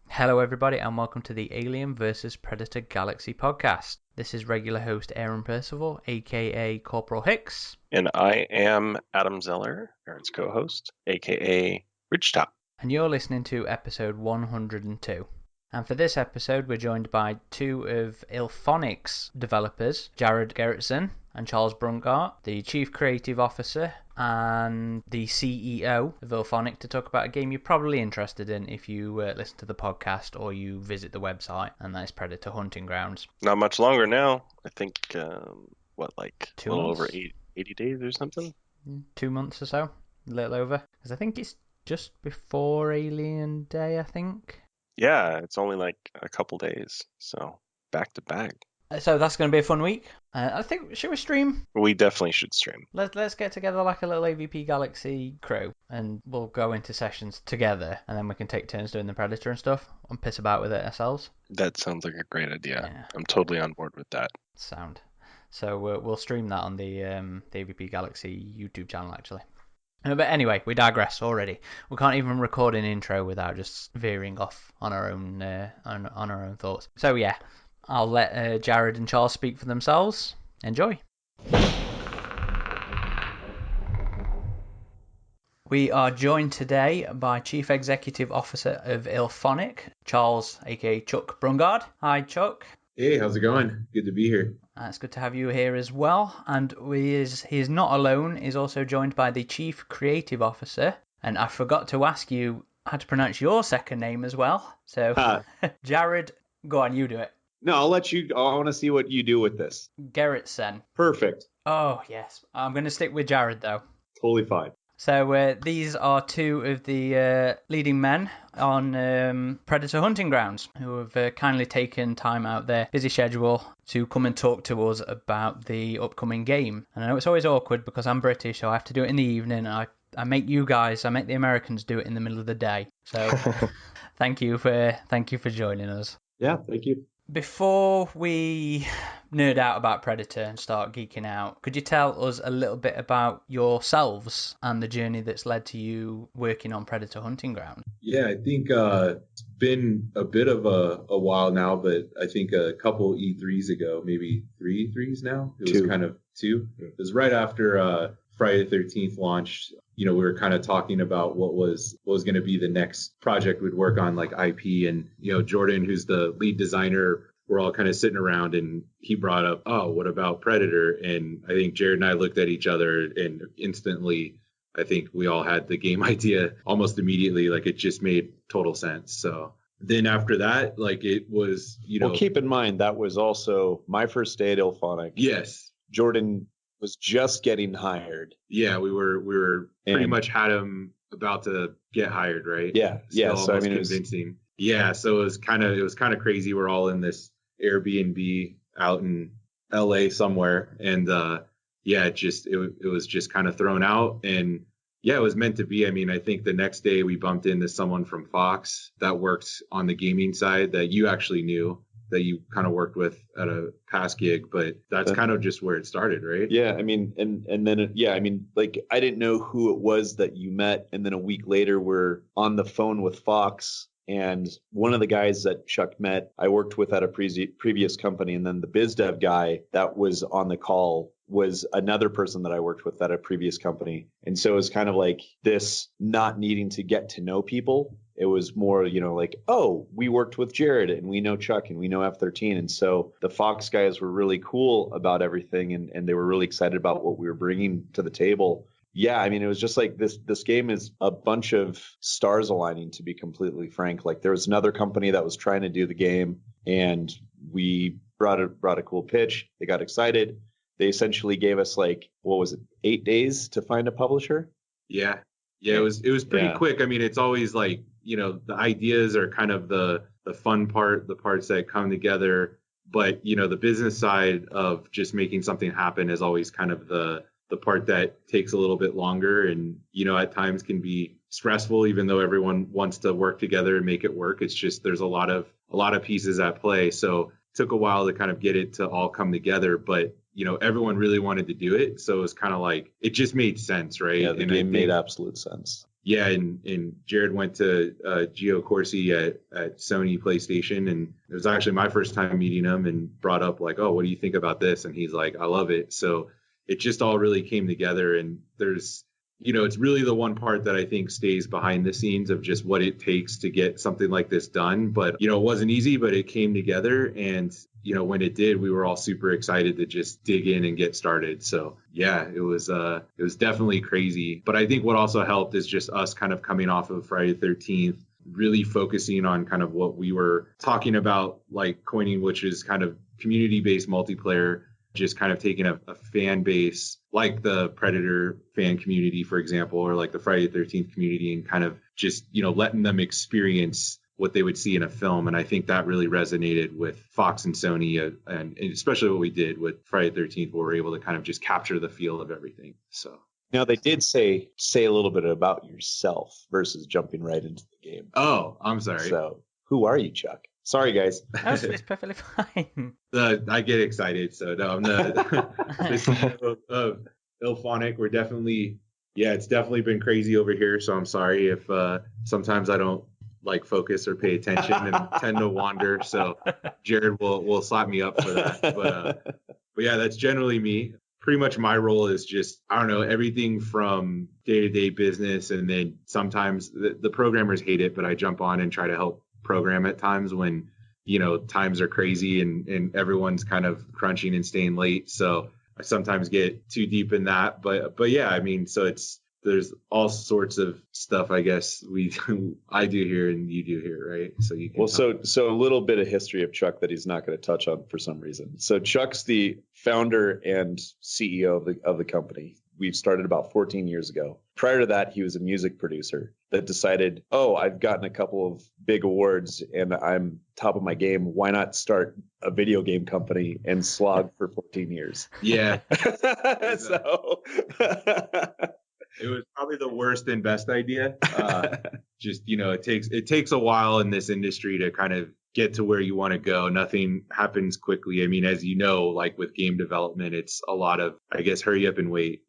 Hello everybody and welcome to the Alien vs Predator Galaxy podcast. This is regular host Aaron Percival, aka Corporal Hicks. And I am Adam Zeller, Aaron's co-host, aka RidgeTop. And you're listening to episode 102. And for this episode we're joined by two of Illfonic's developers, Gerritzen and Charles Brungardt, the Chief Creative Officer and the CEO of Illfonic, to talk about a game you're probably interested in if you listen to the podcast or you visit the website, and that is Predator Hunting Grounds. Not much longer now. I think, like 2 a little months? over 80 days or something? 2 months or so, a little over. Because I think it's just before Alien Day, I think. Yeah, it's only like a couple days, so back to back. So that's going to be a fun week. I think, should we stream? We definitely should stream. Let's get together like a little AVP Galaxy crew, and we'll go into sessions together, and then we can take turns doing the Predator and stuff, and piss about with it ourselves. That sounds like a great idea. Yeah. I'm totally on board with that. Sound. So we'll stream that on the AVP Galaxy YouTube channel, actually. But anyway, we digress already. We can't even record an intro without just veering off on our own on our own thoughts. So yeah, I'll let Jared and Charles speak for themselves. Enjoy. We are joined today by Chief Executive Officer of Illfonic, Charles, aka Chuck Brungardt. Hi, Chuck. Hey, how's it going? Good to be here. It's good to have you here as well. And he is not alone. He's also joined by the Chief Creative Officer. And I forgot to ask you how to pronounce your second name as well. So, Jared, go on, you do it. No, I'll let you. I want to see what you do with this. Gerritzen. Perfect. Oh, yes. I'm going to stick with Jared, though. Totally fine. So these are two of the leading men on Predator Hunting Grounds who have kindly taken time out their busy schedule to come and talk to us about the upcoming game. And I know it's always awkward because I'm British, so I have to do it in the evening. I make the Americans do it in the middle of the day. So thank you for joining us. Yeah, thank you. Before we nerd out about Predator and start geeking out, could you tell us a little bit about yourselves and the journey that's led to you working on Predator Hunting Ground? Yeah, I think it's been a bit of a while now, but I think a couple E3s ago, maybe 3 E3s now. It was kind of 2. It was right after Friday the 13th launched. You know, we were kind of talking about what was going to be the next project we'd work on, like IP. And, you know, Jordan, who's the lead designer, we're all kind of sitting around and he brought up, oh, what about Predator? And I think Jared and I looked at each other and instantly, I think we all had the game idea almost immediately. Like it just made total sense. So then after that, like it was, you know. Well, keep in mind, that was also my first day at Illfonic. Yes. Jordan was just getting hired. Yeah, we were pretty much had him about to get hired, right? Yeah, yeah. So I mean, convincing. Yeah, so it was kind of crazy. We're all in this Airbnb out in LA somewhere, and it was just kind of thrown out, and yeah, it was meant to be. I mean, I think the next day we bumped into someone from Fox that worked on the gaming side that you actually knew, that you kind of worked with at a past gig, but that's kind of just where it started, right? Yeah, I mean, and then like I didn't know who it was that you met, and then a week later we're on the phone with Fox, and one of the guys that Chuck met, I worked with at a previous company, and then the biz dev guy that was on the call was another person that I worked with at a previous company. And so it was kind of like this not needing to get to know people. It was more, you know, like, oh, we worked with Jared and we know Chuck and we know F-13. And so the Fox guys were really cool about everything, and they were really excited about what we were bringing to the table. Yeah, I mean, it was just like this game is a bunch of stars aligning, to be completely frank. Like there was another company that was trying to do the game, and we brought a cool pitch. They got excited. They essentially gave us like, what was it, 8 days to find a publisher? Yeah, it was pretty quick. I mean, it's always like, you know, the ideas are kind of the fun part, the parts that come together. But, you know, the business side of just making something happen is always kind of the part that takes a little bit longer, and, you know, at times can be stressful, even though everyone wants to work together and make it work. It's just there's a lot of pieces at play. So it took a while to kind of get it to all come together, but, you know, everyone really wanted to do it. So it was kind of like, it just made sense, right? Yeah, the game made absolute sense. yeah, and Jared went to Geo Corsi at Sony PlayStation, and it was actually my first time meeting him, and brought up like, oh, what do you think about this? And he's like, I love it. So it just all really came together, and there's, it's really the one part that I think stays behind the scenes of just what it takes to get something like this done. But, it wasn't easy, but it came together. And, when it did, we were all super excited to just dig in and get started. So yeah, it was definitely crazy. But I think what also helped is just us kind of coming off of Friday the 13th, really focusing on kind of what we were talking about, like coining, which is kind of community-based multiplayer, just kind of taking a fan base like the Predator fan community, for example, or like the Friday the 13th community, and kind of just, letting them experience what they would see in a film. And I think that really resonated with Fox and Sony, and especially what we did with Friday the 13th, where we're able to kind of just capture the feel of everything. So now they did say a little bit about yourself versus jumping right into the game. Oh, I'm sorry. So who are you, Chuck? Sorry, guys. It's perfectly fine. I get excited. So no, I'm the CEO of Illfonic. We're definitely, it's definitely been crazy over here. So I'm sorry if sometimes I don't like focus or pay attention and tend to wander. So Jared will slap me up for that. But yeah, that's generally me. Pretty much my role is just, I don't know, everything from day-to-day business. And then sometimes the programmers hate it, but I jump on and try to help program at times when, times are crazy and everyone's kind of crunching and staying late. So I sometimes get too deep in that. But yeah, I mean, so there's all sorts of stuff, I guess I do here and you do here, right? So you can so a little bit of history of Chuck that he's not going to touch on for some reason. So Chuck's the founder and CEO of the company. We've started about 14 years ago. Prior to that, he was a music producer that decided, I've gotten a couple of big awards and I'm top of my game. Why not start a video game company and slog for 14 years? Yeah. So it was probably the worst and best idea. Just, it takes a while in this industry to kind of get to where you want to go. Nothing happens quickly. I mean, as you know, like with game development, it's a lot of, I guess, hurry up and wait,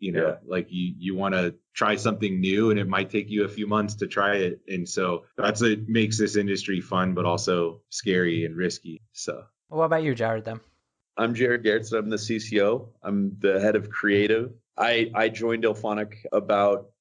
like you want to try something new and it might take you a few months to try it. And so that's what makes this industry fun, but also scary and risky. So what about you, Jared, then? I'm Jared Gerritzen. I'm the CCO. I'm the head of creative. I joined Illfonic about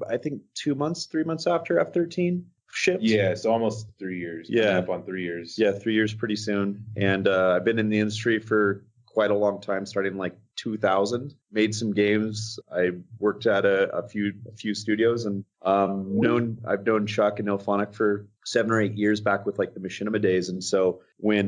I think 3 months after F13 shipped. Yeah, so almost 3 years. Yeah, up on 3 years. Yeah, 3 years pretty soon. And I've been in the industry for quite a long time, starting like 2000. Made some games. I worked at a few studios, and I've known Chuck and Illfonic for 7 or 8 years back with like the Machinima days. And so when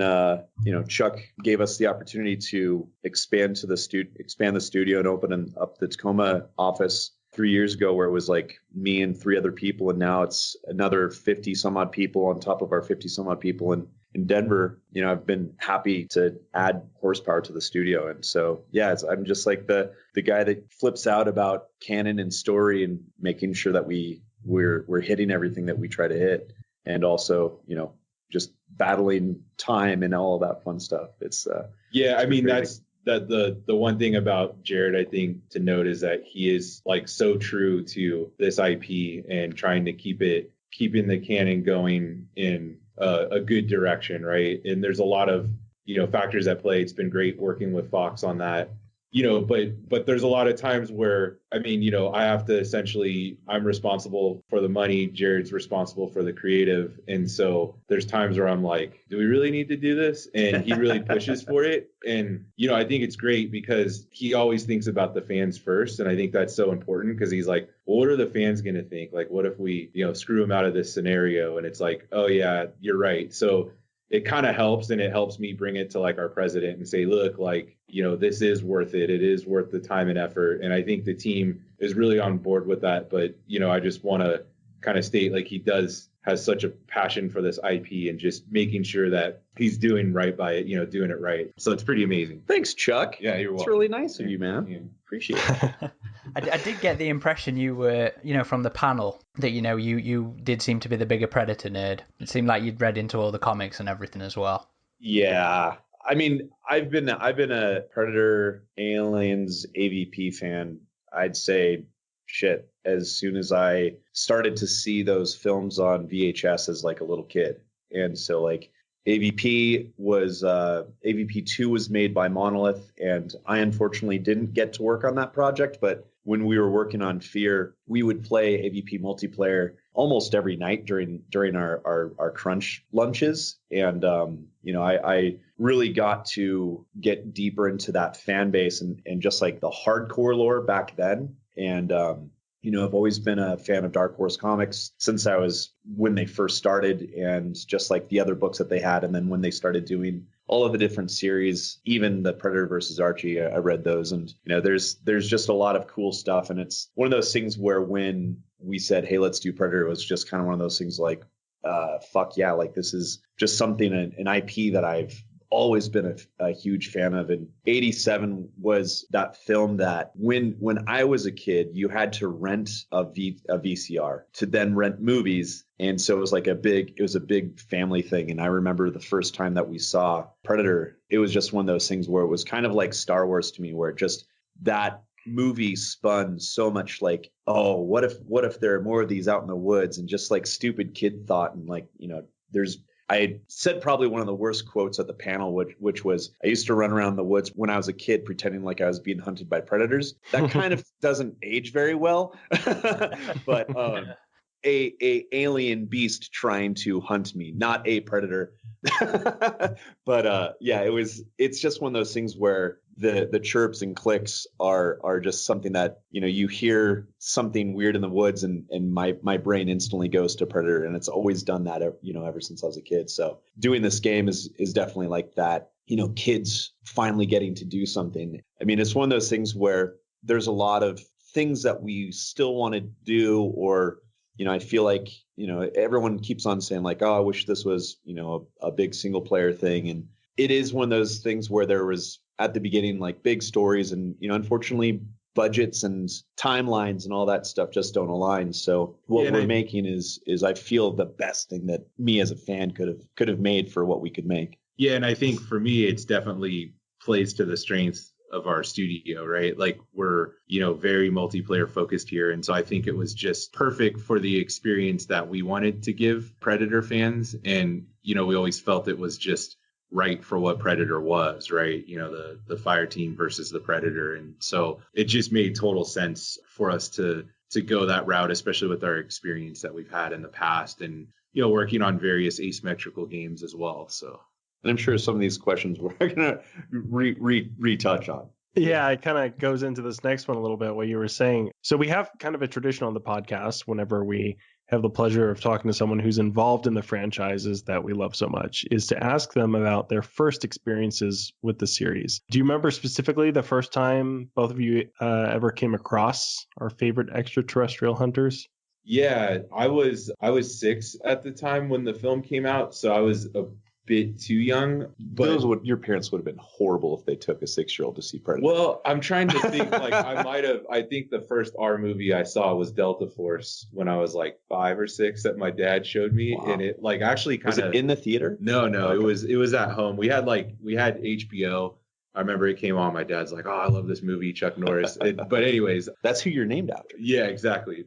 Chuck gave us the opportunity to expand the studio and open up the Tacoma office 3 years ago, where it was like me and 3 other people, and now it's another 50 some odd people on top of our 50 some odd people in Denver, I've been happy to add horsepower to the studio. And so, yeah, I'm just like the guy that flips out about canon and story and making sure that we're hitting everything that we try to hit. And also, just battling time and all of that fun stuff. It's I mean, that's the one thing about Jared, I think, to note is that he is like so true to this IP and trying to keeping the canon going in a good direction, right? And there's a lot of factors at play. It's been great working with Fox on that, but there's a lot of times where, I mean, I have to essentially, I'm responsible for the money, Jared's responsible for the creative. And so there's times where I'm like, do we really need to do this? And he really pushes for it. And, I think it's great because he always thinks about the fans first. And I think that's so important because he's like, well, what are the fans going to think? Like, what if we, screw them out of this scenario? And it's like, oh yeah, you're right. So it kind of helps, and it helps me bring it to like our president and say, look, like, this is worth it. It is worth the time and effort. And I think the team is really on board with that. But, I just want to kind of state like has such a passion for this IP and just making sure that he's doing right by it, doing it right. So it's pretty amazing. Thanks, Chuck. Yeah, you're welcome. It's really nice of you, man. Yeah. Appreciate it. I did get the impression you were, from the panel that, you did seem to be the bigger Predator nerd. It seemed like you'd read into all the comics and everything as well. Yeah. I mean, I've been a Predator, Aliens, AVP fan, I'd say shit as soon as I started to see those films on VHS as like a little kid. And so like AVP 2 was made by Monolith, and I unfortunately didn't get to work on that project, but when we were working on Fear, we would play AVP multiplayer almost every night during our crunch lunches. And, I really got to get deeper into that fan base and just like the hardcore lore back then. And, I've always been a fan of Dark Horse Comics since when they first started, and just like the other books that they had. And then when they started doing all of the different series, even the Predator versus Archie, I read those. And, there's just a lot of cool stuff. And it's one of those things where when we said, hey, let's do Predator, it was just kind of one of those things like, fuck yeah, like this is just something, an IP that I've always been a huge fan of. And 87 was that film that when I was a kid, you had to rent a VCR to then rent movies. And so it was like a big family thing. And I remember the first time that we saw Predator, it was just one of those things where it was kind of like Star Wars to me, where it just, that movie spun so much like, oh, what if there are more of these out in the woods, and just like stupid kid thought. And like, I said probably one of the worst quotes at the panel, which was, I used to run around the woods when I was a kid pretending like I was being hunted by predators. That kind of doesn't age very well, but a alien beast trying to hunt me, not a predator. But it's just one of those things where the chirps and clicks are just something that, you hear something weird in the woods and my brain instantly goes to Predator. And it's always done that, ever since I was a kid. So doing this game is definitely like that, kids finally getting to do something. I mean, it's one of those things where there's a lot of things that we still want to do, or, I feel like, everyone keeps on saying like, oh, I wish this was, a big single player thing. And it is one of those things where there was at the beginning, like big stories, and, unfortunately budgets and timelines and all that stuff just don't align. So what we're making is I feel the best thing that me as a fan could have made for what we could make. Yeah. And I think for me, it's definitely plays to the strengths of our studio, right? Like we're, very multiplayer focused here. And so I think it was just perfect for the experience that we wanted to give Predator fans. And, we always felt it was just right for what Predator was, right? The fire team versus the Predator. And so it just made total sense for us to go that route, especially with our experience that we've had in the past, and, working on various asymmetrical games as well. So. And I'm sure some of these questions we're going to retouch on. Yeah, it kind of goes into this next one a little bit, what you were saying. So we have kind of a tradition on the podcast whenever we have the pleasure of talking to someone who's involved in the franchises that we love so much, is to ask them about their first experiences with the series. Do you remember specifically the first time both of you ever came across our favorite extraterrestrial hunters? Yeah, I was 6 at the time when the film came out, so I was a bit too young. But your parents would have been horrible if they took a 6-year-old to see Predator. Well, I'm trying to think, like I think the first R movie I saw was Delta Force when I was like 5 or 6 that my dad showed me. Wow. And it like actually kind of... Was it in the theater? No, okay. It was at home. We had HBO. I remember it came on. My dad's like, oh, I love this movie, Chuck Norris. But anyways. That's who you're named after. Yeah, exactly.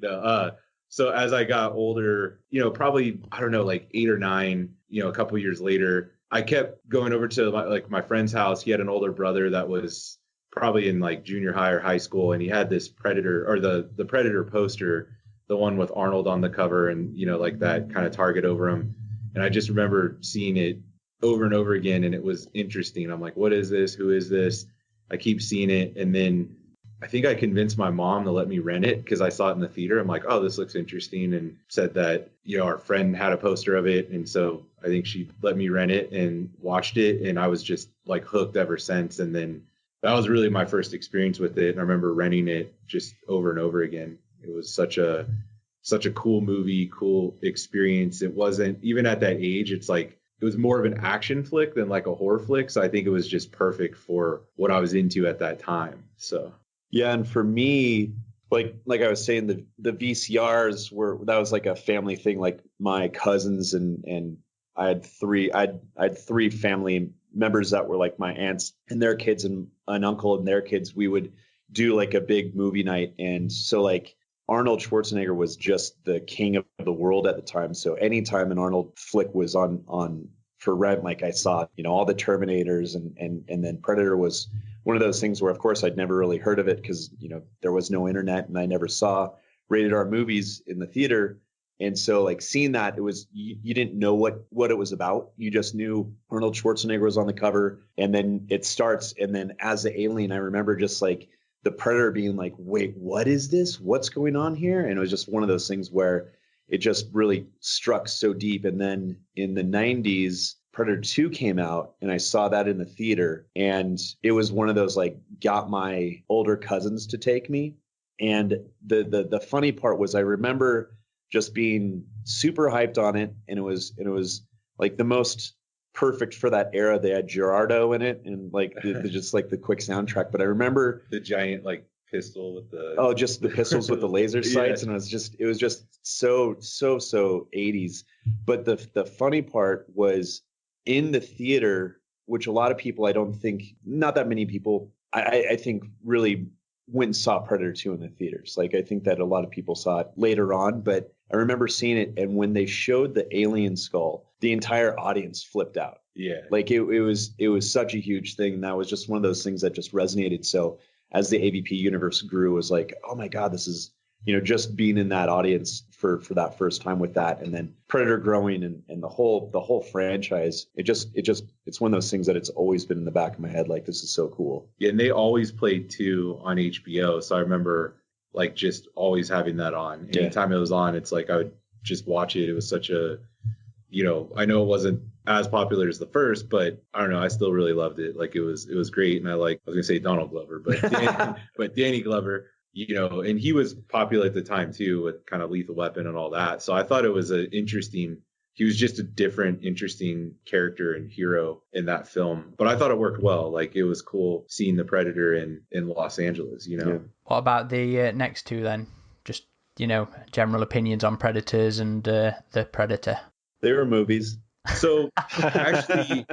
So as I got older, probably, I don't know, like 8 or 9, a couple years later, I kept going over to my friend's house. He had an older brother that was probably in like junior high or high school. And he had this Predator, or the Predator poster, the one with Arnold on the cover and, like that kind of target over him. And I just remember seeing it over and over again. And it was interesting. I'm like, what is this? Who is this? I keep seeing it. And then I think I convinced my mom to let me rent it because I saw it in the theater. I'm like, oh, this looks interesting, and said that, our friend had a poster of it. And so I think she let me rent it and watched it. And I was just like hooked ever since. And then that was really my first experience with it. And I remember renting it just over and over again. It was such a cool movie, cool experience. It wasn't, even at that age, it's like, it was more of an action flick than like a horror flick. So I think it was just perfect for what I was into at that time. So. Yeah, and for me, like I was saying, the VCRs that was like a family thing. Like my cousins and I had three family members that were like my aunts and their kids and an uncle and their kids. We would do like a big movie night, and so like Arnold Schwarzenegger was just the king of the world at the time. So anytime an Arnold flick was on for rent, like I saw, all the Terminators and then Predator was one of those things where, of course, I'd never really heard of it because, there was no internet and I never saw rated R movies in the theater. And so like seeing that, it was, you didn't know what it was about. You just knew Arnold Schwarzenegger was on the cover, and then it starts. And then as the alien, I remember just like the Predator being like, wait, what is this? What's going on here? And it was just one of those things where it just really struck so deep. And then in the 90s, Predator 2 came out, and I saw that in the theater, and it was one of those like got my older cousins to take me. And the funny part was I remember just being super hyped on it, and it was like the most perfect for that era. They had Gerardo in it, and like just like the quick soundtrack. But I remember the giant like pistol with the just the pistols with the laser sights, and it was just so 80s. But the funny part was in the theater, which a lot of people, I don't think, not that many people, I think really went and saw Predator 2 in the theaters. Like I think that a lot of people saw it later on, but I remember seeing it, and when they showed the alien skull, the entire audience flipped out. Yeah. Like it was such a huge thing. And that was just one of those things that just resonated. So as the AVP universe grew, it was like, oh my God, this is, just being in that audience for that first time with that, and then Predator growing and the whole franchise, it's one of those things that it's always been in the back of my head. Like, this is so cool. Yeah. And they always played 2 on HBO. So I remember like just always having that on. Anytime it was on, it's like I would just watch it. It was such a, I know it wasn't as popular as the first, but I don't know, I still really loved it. Like it was great. And I was gonna say Donald Glover, but Danny Glover, and he was popular at the time too, with kind of Lethal Weapon and all that. So I thought it was he was just a different, interesting character and hero in that film. But I thought it worked well. Like it was cool seeing the Predator in Los Angeles, Yeah. What about the next 2 then? Just, general opinions on Predators and the Predator. They were movies. So actually,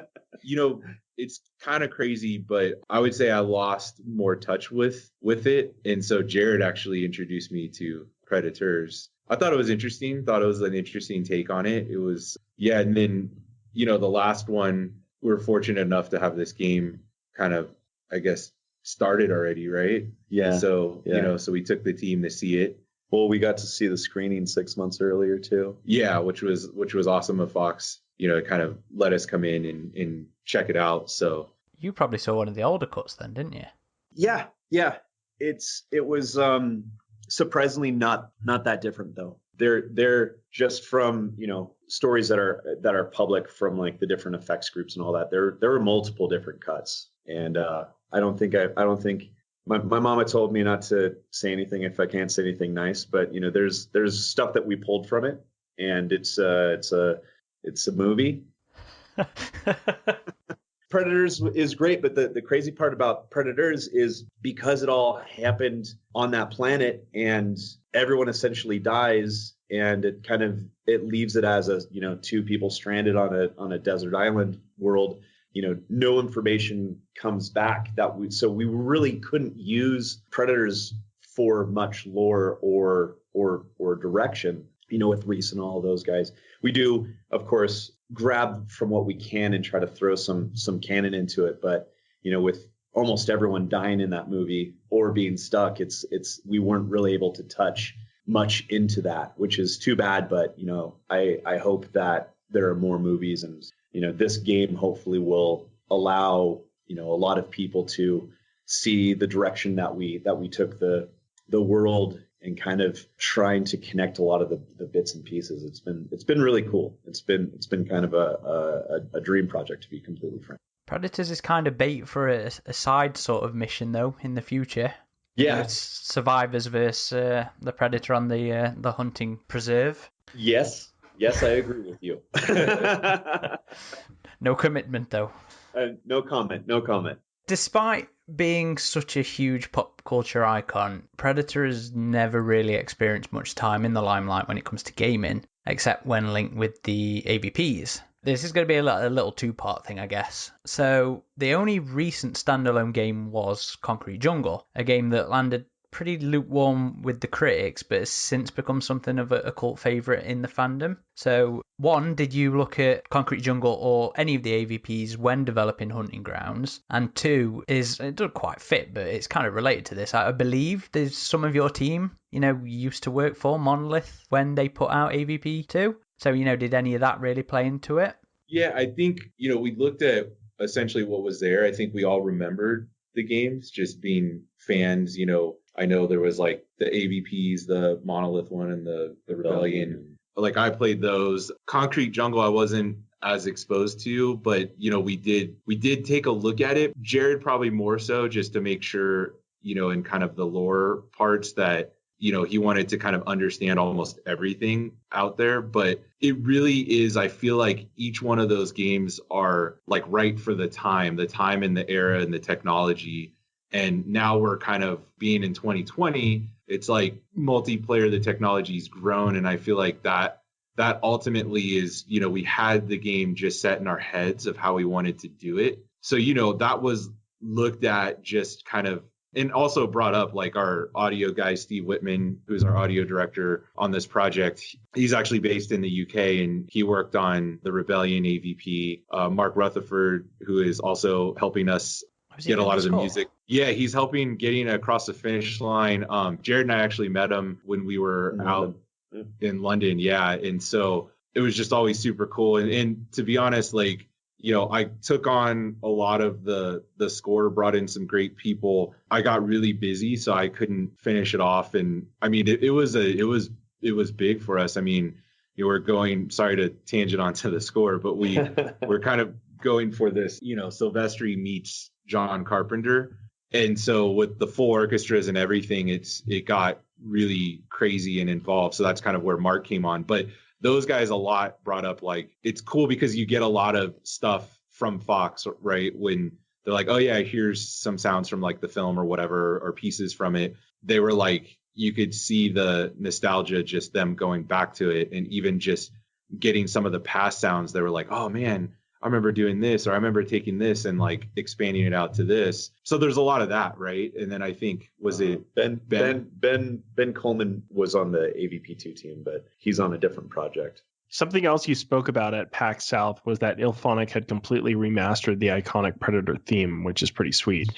it's kind of crazy, but I would say I lost more touch with it. And so Jared actually introduced me to Predators. I thought it was interesting, thought it was an interesting take on it. It was, and then, the last one, we were fortunate enough to have this game kind of, I guess, started already, right? Yeah. And so, so we took the team to see it. Well, we got to see the screening 6 months earlier too. Yeah, which was awesome of Fox, kind of let us come in and check it out. So you probably saw one of the older cuts then, didn't you? Yeah. It was surprisingly not that different though. They're just from, stories that are public from like the different effects groups and all that. There were multiple different cuts, and I don't think my mama told me not to say anything if I can't say anything nice, but there's stuff that we pulled from it, and it's a movie. Predators is great, but the crazy part about Predators is because it all happened on that planet and everyone essentially dies, and it leaves it as a 2 people stranded on a desert island world. No information comes back so we really couldn't use Predators for much lore or direction. With Reese and all of those guys, we do, of course, grab from what we can and try to throw some canon into it. But with almost everyone dying in that movie or being stuck, we weren't really able to touch much into that, which is too bad. But I hope that there are more movies, and this game hopefully will allow a lot of people to see the direction that we took the world, and kind of trying to connect a lot of the bits and pieces. It's been really cool. It's been kind of a dream project, to be completely frank. Predators is kind of bait for a side sort of mission though in the future. Yeah, it's survivors versus the Predator on the hunting preserve. Yes, I agree with you. No commitment though. No comment. Despite being such a huge pop culture icon, Predator has never really experienced much time in the limelight when it comes to gaming, except when linked with the AVPs. This is going to be a little 2-part thing, I guess. So, the only recent standalone game was Concrete Jungle, a game that landed pretty lukewarm with the critics, but has since become something of a cult favourite in the fandom. So, one, did you look at Concrete Jungle or any of the AVPs when developing Hunting Grounds? And two, it doesn't quite fit, but it's kind of related to this. I believe there's some of your team, used to work for Monolith when they put out AVP 2. So, did any of that really play into it? Yeah, I think, we looked at essentially what was there. I think we all remembered the games, just being fans. I know there was like the AVPs, the Monolith one and the Rebellion. Like I played those. Concrete Jungle I wasn't as exposed to, but we did take a look at it. Jared probably more so, just to make sure, in kind of the lore parts that he wanted to kind of understand almost everything out there. But it really is, I feel like each one of those games are like right for the time and the era and the technology. And now we're kind of being in 2020, it's like multiplayer, the technology's grown. And I feel like that ultimately is, we had the game just set in our heads of how we wanted to do it. So, that was looked at just kind of, and also brought up like our audio guy, Steve Whitman, who's our audio director on this project. He's actually based in the UK and he worked on the Rebellion AVP. Mark Rutherford, who is also helping us get a lot of the music. Yeah, he's helping getting across the finish line. Jared and I actually met him when we were out in London. Yeah. And so it was just always super cool. And to be honest, like, I took on a lot of the score, brought in some great people. I got really busy, so I couldn't finish it off. And I mean, it was big for us. I mean, we're going, sorry to tangent onto the score, but we're kind of going for this, Silvestri meets John Carpenter. And so with the full orchestras and everything, it got really crazy and involved. So that's kind of where Mark came on. But those guys a lot brought up, like, it's cool because you get a lot of stuff from Fox, right? When they're like, oh yeah, here's some sounds from like the film or whatever, or pieces from it. They were like, you could see the nostalgia, just them going back to it. And even just getting some of the past sounds, they were like, oh man, I remember doing this, or I remember taking this and like expanding it out to this. So there's a lot of that, right? And then I think Ben Coleman was on the AVP2 team, but he's on a different project. Something else you spoke about at PAX South was that Illfonic had completely remastered the iconic Predator theme, which is pretty sweet.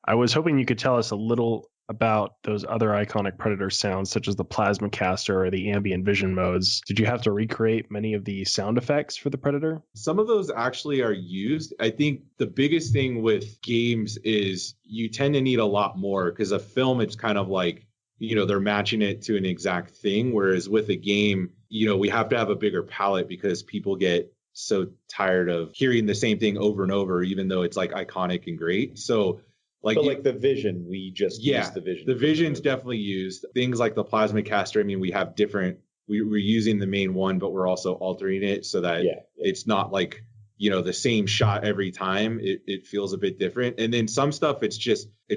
I was hoping you could tell us a little about those other iconic Predator sounds, such as the plasma caster or the ambient vision modes. Did you have to recreate many of the sound effects for the Predator? Some of those actually are used. I think the biggest thing with games is you tend to need a lot more, because a film, it's kind of like, they're matching it to an exact thing. Whereas with a game, we have to have a bigger palette because people get so tired of hearing the same thing over and over, even though it's like iconic and great. So like the vision, we just use the vision. The vision's definitely used. Things like the plasma caster, I mean, we have different, we're using the main one, but we're also altering it so that it's not like, the same shot every time. It feels a bit different. And then some stuff, it's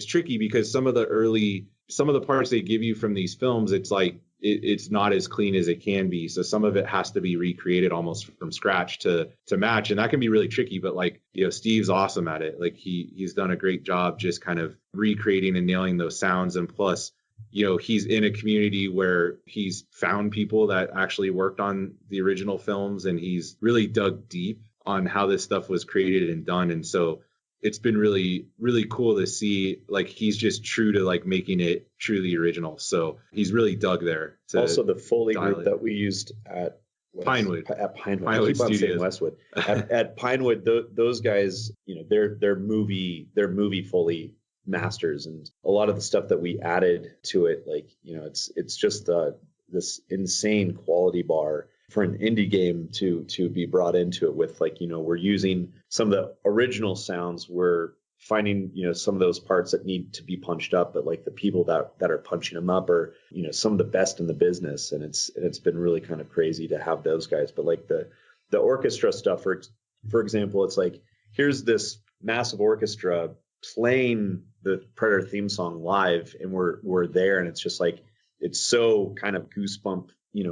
tricky because some of the parts they give you from these films, it's like, it's not as clean as it can be. So some of it has to be recreated almost from scratch to match. And that can be really tricky, but like, Steve's awesome at it. Like he's done a great job just kind of recreating and nailing those sounds. And plus, he's in a community where he's found people that actually worked on the original films, and he's really dug deep on how this stuff was created and done. And so it's been really, really cool to see, like, he's just true to like making it truly original. So he's really dug there. Also, the Foley group that we used at Pinewood. At Pinewood. I keep on saying Westwood. at Pinewood, those guys, they're movie Foley masters, and a lot of the stuff that we added to it, like, it's just this insane quality bar for an indie game to be brought into it with, like, we're using some of the original sounds. We're finding, some of those parts that need to be punched up, but like the people that are punching them up are, some of the best in the business. And it's been really kind of crazy to have those guys. But like the orchestra stuff, for example, it's like, here's this massive orchestra playing the Predator theme song live, and we're there, and it's just like, it's so kind of goosebump,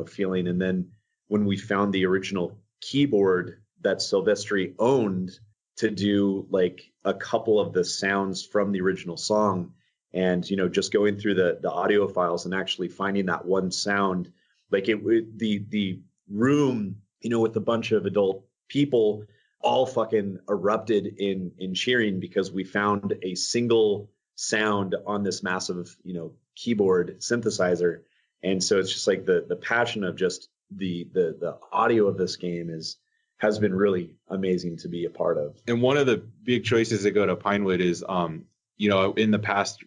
feeling. And then when we found the original keyboard that Silvestri owned to do like a couple of the sounds from the original song, And, just going through the audio files and actually finding that one sound, like the room, with a bunch of adult people all fucking erupted in cheering because we found a single sound on this massive, keyboard synthesizer. And so it's just like the passion of just the audio of this game has been really amazing to be a part of. And one of the big choices that go to Pinewood is, in the past,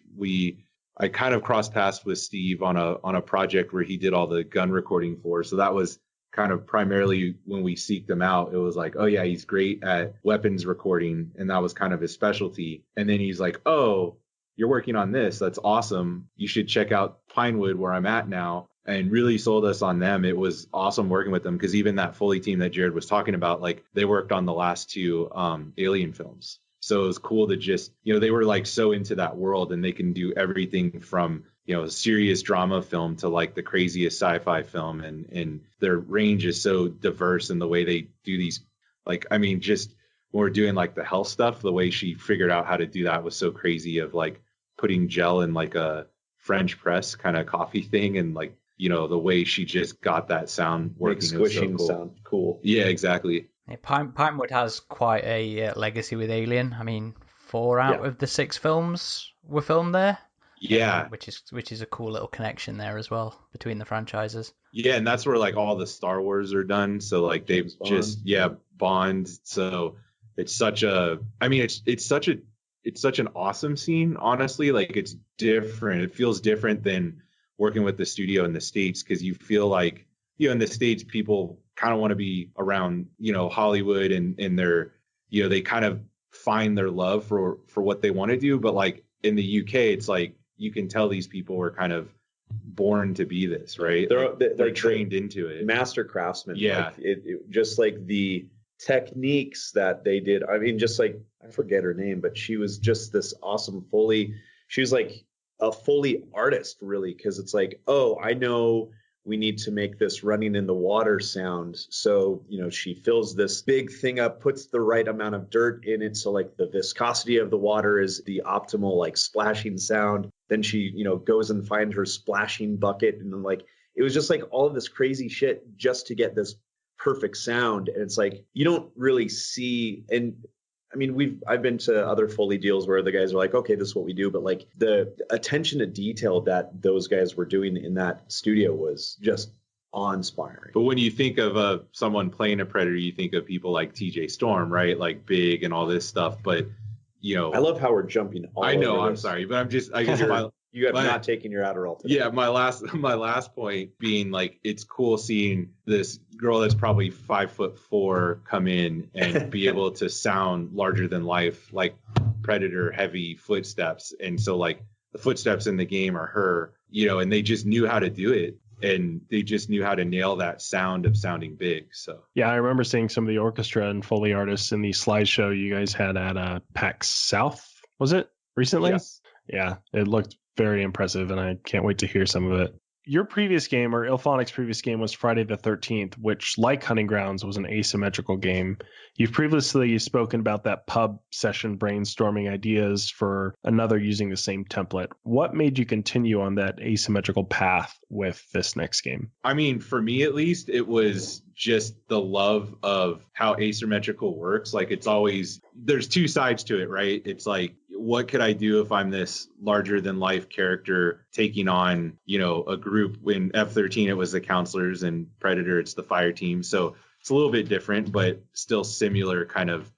I kind of crossed paths with Steve on a project where he did all the gun recording for. So that was kind of primarily when we seeked him out. It was like, oh yeah, he's great at weapons recording, and that was kind of his specialty. And then he's like, oh, you're working on this. That's awesome. You should check out Pinewood, where I'm at now. And really sold us on them. It was awesome working with them, because even that Foley team that Jared was talking about, like, they worked on the last two Alien films. So it was cool to just, they were like so into that world, and they can do everything from, a serious drama film to like the craziest sci-fi film. And their range is so diverse in the way they do these. Like, I mean, just when we're doing like the health stuff, the way she figured out how to do that was so crazy, of like putting gel in like a French press kind of coffee thing, and like, the way she just got that sound working. Like squishing so cool. Sound cool. Yeah, exactly. Yeah, Pinewood has quite a legacy with Alien. I mean, 4 out of the 6 films were filmed there. Yeah, which is a cool little connection there as well between the franchises. Yeah, and that's where like all the Star Wars are done. So like they've just Bond. So it's such a. I mean, it's such an awesome scene. Honestly, like it's different. It feels different than working with the studio in the States, because you feel like, in the States, people kind of want to be around, Hollywood, and they're, they kind of find their love for what they want to do. But like in the UK, it's like, you can tell these people were kind of born to be this, right? They're trained into it. Master craftsmen. Yeah. Like it just like the techniques that they did. I mean, just like, I forget her name, but she was just this awesome Foley. She was like a Foley artist, really, because it's like, oh, I know we need to make this running in the water sound. So, she fills this big thing up, puts the right amount of dirt in it. So like the viscosity of the water is the optimal like splashing sound. Then she, goes and finds her splashing bucket. And then like, it was just like all of this crazy shit just to get this perfect sound. And it's like, you don't really see, and I mean, I've been to other Foley deals where the guys are like, okay, this is what we do. But like the attention to detail that those guys were doing in that studio was just awe-inspiring. But when you think of someone playing a Predator, you think of people like TJ Storm, right? Like big and all this stuff. But, I love how we're jumping all I know, over I'm this. sorry, but I'm just, I guess you have not taken your Adderall today. Yeah, my last point being like, it's cool seeing this girl that's probably 5'4" come in and be able to sound larger than life, like Predator heavy footsteps. And so like the footsteps in the game are her, and they just knew how to do it. And they just knew how to nail that sound of sounding big. So yeah, I remember seeing some of the orchestra and Foley artists in the slideshow you guys had at PAX South. Was it recently? Yes. Yeah, it looked very impressive, and I can't wait to hear some of it. Your previous game, or Illfonic's previous game, was Friday the 13th, which, like Hunting Grounds, was an asymmetrical game. You've previously spoken about that pub session brainstorming ideas for another using the same template. What made you continue on that asymmetrical path with this next game? I mean, for me at least, it was just the love of how asymmetrical works. Like, it's always, there's two sides to it, right? It's like, what could I do if I'm this larger than life character taking on, a group? In F-13, it was the counselors, and Predator, it's the fire team. So it's a little bit different, but still similar kind of,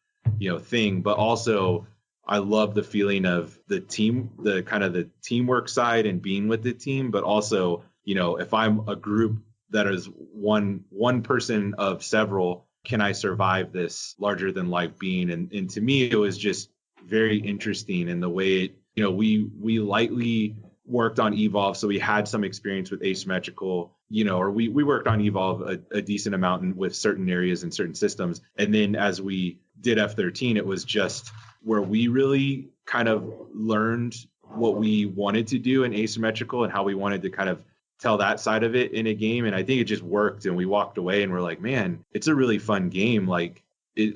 thing. But also, I love the feeling of the team, the kind of the teamwork side and being with the team. But also, if I'm a group that is one person of several, can I survive this larger than life being? And to me, it was just very interesting in the way we lightly worked on Evolve, so we had some experience with asymmetrical, or we worked on Evolve a decent amount with certain areas and certain systems. And then as we did F-13, it was just where we really kind of learned what we wanted to do in asymmetrical and how we wanted to kind of tell that side of it in a game. And I think it just worked, and we walked away and we're like, man, it's a really fun game. Like,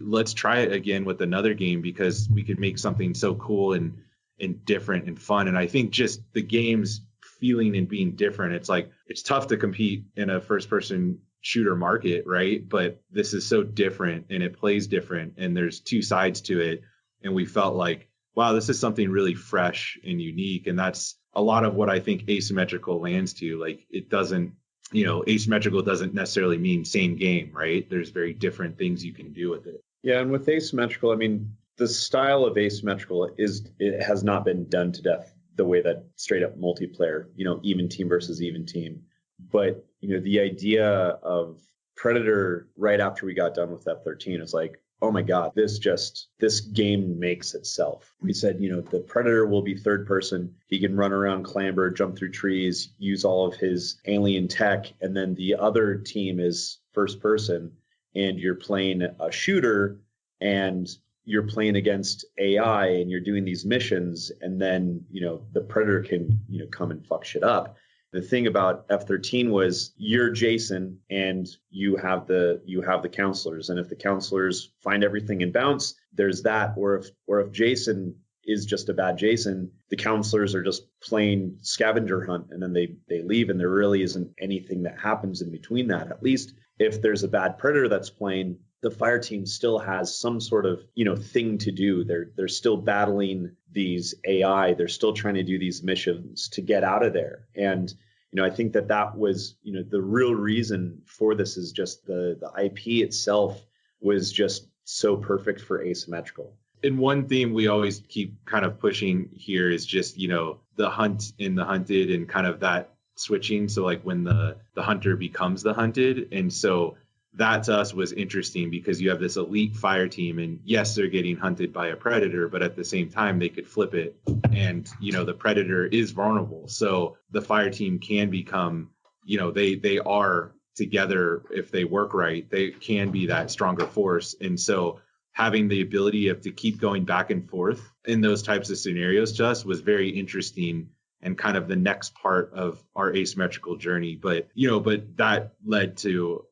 let's try it again with another game, because we could make something so cool and and different and fun. And I think just the game's feeling and being different, it's like, it's tough to compete in a first person shooter market, right? But this is so different and it plays different and there's two sides to it. And we felt like, wow, this is something really fresh and unique. And that's a lot of what I think asymmetrical lands to. Like, it doesn't, asymmetrical doesn't necessarily mean same game, right? There's very different things you can do with it. Yeah, and with asymmetrical, I mean, the style of asymmetrical it has not been done to death the way that straight up multiplayer, even team versus even team. But, the idea of Predator right after we got done with F-13 is like, oh my God, this game makes itself. We said, the Predator will be third person. He can run around, clamber, jump through trees, use all of his alien tech. And then the other team is first person and you're playing a shooter and you're playing against AI and you're doing these missions. And then, the Predator can, come and fuck shit up. The thing about F-13 was you're Jason and you have the counselors. And if the counselors find everything and bounce, there's that. Or if Jason is just a bad Jason, the counselors are just playing scavenger hunt and then they leave and there really isn't anything that happens in between that. At least if there's a bad Predator that's playing, the fire team still has some sort of, thing to do. They're still battling these AI. They're still trying to do these missions to get out of there. And, I think that was, the real reason for this is just the IP itself was just so perfect for asymmetrical. And one theme we always keep kind of pushing here is just, the hunt and the hunted and kind of that switching. So like when the hunter becomes the hunted. And so that to us was interesting because you have this elite fire team and yes, they're getting hunted by a predator, but at the same time they could flip it and, the predator is vulnerable. So the fire team can become, they are together. If they work right, they can be that stronger force. And so having the ability to keep going back and forth in those types of scenarios to us was very interesting and kind of the next part of our asymmetrical journey. But, but that led to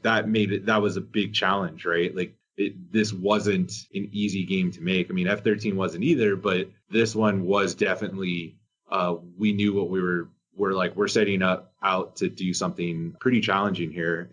that was a big challenge, right? Like this wasn't an easy game to make. I mean, F-13 wasn't either, but this one was definitely, we knew what we're setting out to do something pretty challenging here.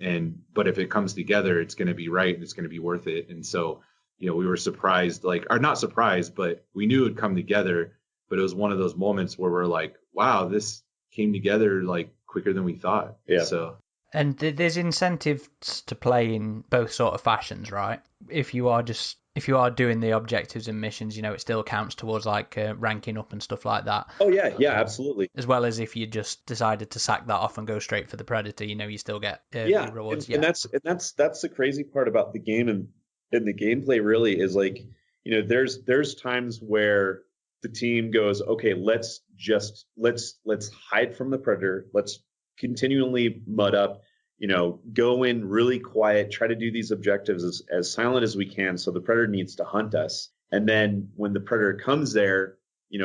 But if it comes together, it's going to be right and it's going to be worth it. And so, we were surprised, or not surprised, but we knew it would come together. But it was one of those moments where we're like, wow, this came together quicker than we thought. Yeah. So. And there's incentives to play in both sort of fashions, right? If you are doing the objectives and missions, it still counts towards ranking up and stuff like that. Oh yeah, absolutely. As well as if you just decided to sack that off and go straight for the Predator, you still get rewards. And that's the crazy part about the game and the gameplay really is there's times where the team goes, okay, let's hide from the Predator. Let's continually mud up, go in really quiet, try to do these objectives as silent as we can. So the Predator needs to hunt us. And then when the Predator comes there,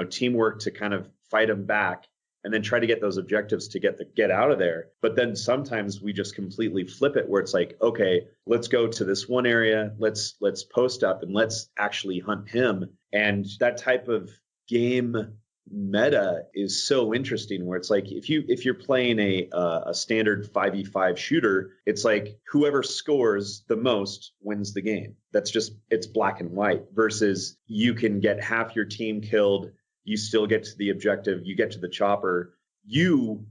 teamwork to kind of fight him back and then try to get those objectives to get out of there. But then sometimes we just completely flip it where it's like, okay, let's go to this one area. Let's post up and let's actually hunt him. And that type of game meta is so interesting where it's like if you're playing a standard 5v5 shooter, it's like whoever scores the most wins the game. It's black and white versus you can get half your team killed, you still get to the objective, you get to the chopper, yourself,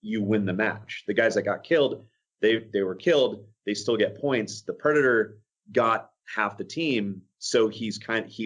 you win the match. The guys that got killed, they were killed, they still get points. The Predator got half the team, so he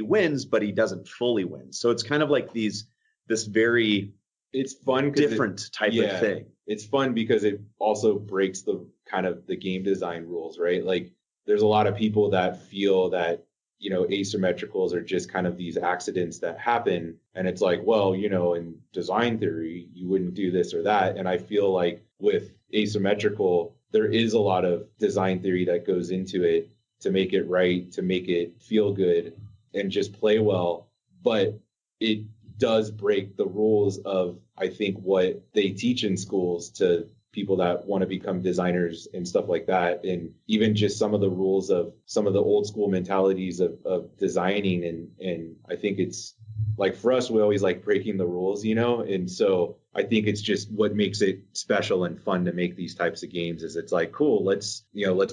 wins, but he doesn't fully win. So it's kind of like this very it's fun different type of thing. It's fun because it also breaks the kind of the game design rules, right? Like there's a lot of people that feel that asymmetricals are just kind of these accidents that happen, and it's like, well, in design theory you wouldn't do this or that. And I feel like with asymmetrical there is a lot of design theory that goes into it to make it right, to make it feel good and just play well. But it does break the rules of, I think, what they teach in schools to people that want to become designers and stuff like that. And even just some of the rules of some of the old school mentalities of designing. And I think it's like, for us, we always like breaking the rules, and so I think it's just what makes it special and fun to make these types of games is it's like, cool, let's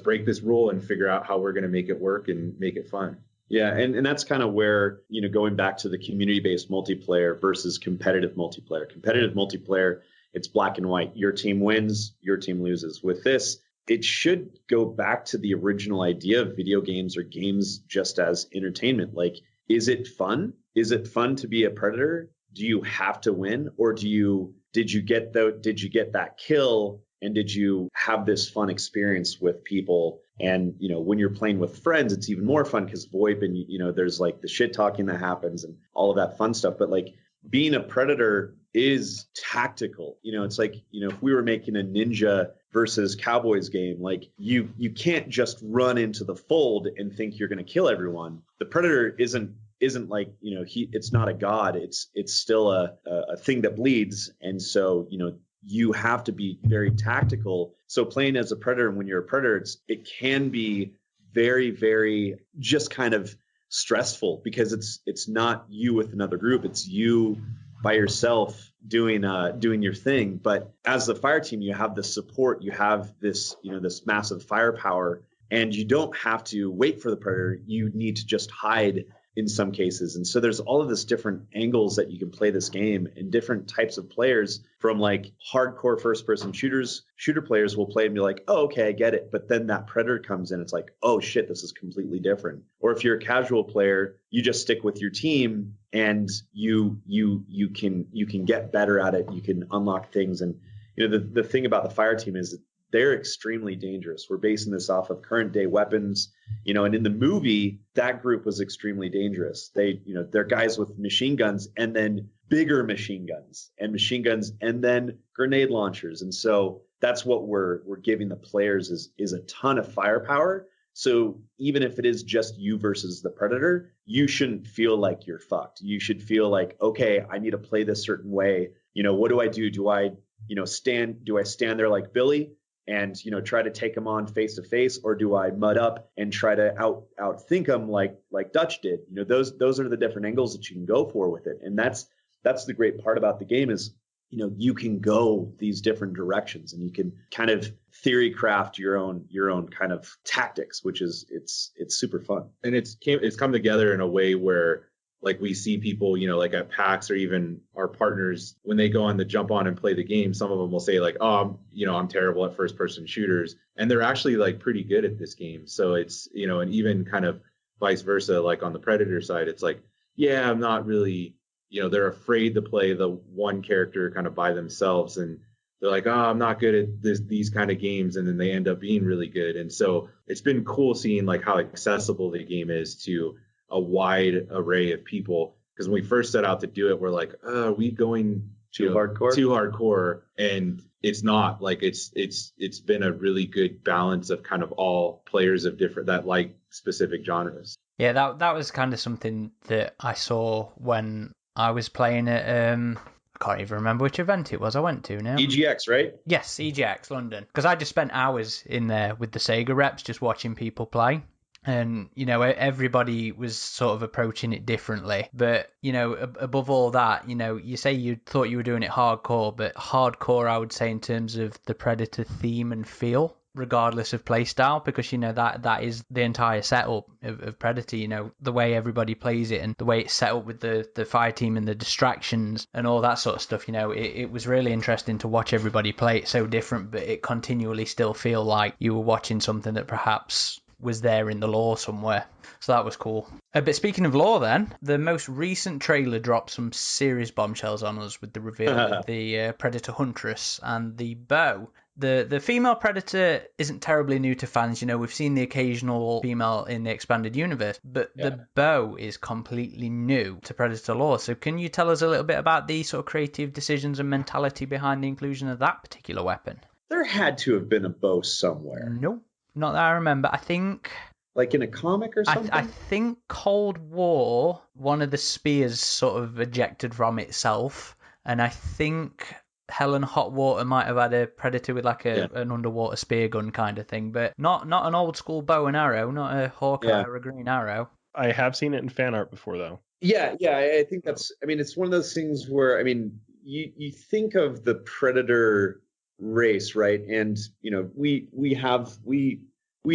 break this rule and figure out how we're going to make it work and make it fun. Yeah, and that's kind of where, going back to the community-based multiplayer versus competitive multiplayer. Competitive multiplayer, it's black and white. Your team wins, your team loses. With this, it should go back to the original idea of video games or games just as entertainment. Like, is it fun? Is it fun to be a Predator? Do you have to win? Or did you get that kill, and did you have this fun experience with people? And, when you're playing with friends, it's even more fun because VoIP and, there's like the shit talking that happens and all of that fun stuff. But like being a Predator is tactical. It's like, if we were making a ninja versus cowboys game, like you can't just run into the fold and think you're going to kill everyone. The Predator isn't like, it's not a god. It's still a thing that bleeds. And so, you have to be very tactical. So playing as a Predator, when you're a Predator, it can be very, very just kind of stressful because it's not you with another group. It's you by yourself doing your thing. But as the fire team, you have the support, you have this, this massive firepower, and you don't have to wait for the Predator. You need to just hide in some cases. And so there's all of this different angles that you can play this game, and different types of players, from like hardcore first person shooter players will play and be like, oh, okay, I get it. But then that Predator comes in, it's like, oh shit, this is completely different. Or if you're a casual player, you just stick with your team and you can get better at it. You can unlock things. And the thing about the fire team is they're extremely dangerous. We're basing this off of current day weapons, and in the movie, that group was extremely dangerous. They're guys with machine guns and then bigger machine guns and then grenade launchers. And so that's what we're giving the players is a ton of firepower. So even if it is just you versus the Predator, you shouldn't feel like you're fucked. You should feel like, okay, I need to play this certain way. What do I do? Do I stand there like Billy and try to take him on face to face, or do I mud up and try to outthink him like Dutch did? Those are the different angles that you can go for with it. And that's the great part about the game is you can go these different directions, and you can kind of theory craft your own kind of tactics, which is it's super fun. And it's come together in a way where, like, we see people, like at PAX or even our partners, when they go on the jump on and play the game, some of them will say like, oh, I'm terrible at first person shooters. And they're actually like pretty good at this game. So it's, and even kind of vice versa, like on the Predator side, it's like, yeah, I'm not really, they're afraid to play the one character kind of by themselves. And they're like, oh, I'm not good at these kind of games. And then they end up being really good. And so it's been cool seeing like how accessible the game is to a wide array of people. Because when we first set out to do it, we're like, are we going too hardcore? And it's not. Like it's been a really good balance of kind of all players of different that like specific genres. Yeah, that was kind of something that I saw when I was playing at I can't even remember which event it was I went to now. EGX, right? Yes, EGX London. Because I just spent hours in there with the Sega reps just watching people play. And, everybody was sort of approaching it differently. But, above all that, you say you thought you were doing it hardcore, but hardcore, I would say, in terms of the Predator theme and feel, regardless of playstyle, because, that is the entire setup of Predator, the way everybody plays it and the way it's set up with the fire team and the distractions and all that sort of stuff. It was really interesting to watch everybody play it so different, but it continually still feel like you were watching something that perhaps was there in the lore somewhere. So that was cool. But speaking of lore then, the most recent trailer dropped some serious bombshells on us with the reveal of the Predator Huntress and the bow. The female Predator isn't terribly new to fans. We've seen the occasional female in the expanded universe, but the bow is completely new to Predator lore. So can you tell us a little bit about the sort of creative decisions and mentality behind the inclusion of that particular weapon? There had to have been a bow somewhere. Nope. Not that I remember. I think... Like in a comic or something? I think Cold War, one of the spears sort of ejected from itself. And I think Hell and Hot Water might have had a Predator with like an underwater spear gun kind of thing, but not an old school bow and arrow, not a Hawkeye or a green arrow. I have seen it in fan art before, though. Yeah, I think that's. I mean, it's one of those things where you think of the Predator race, right? And we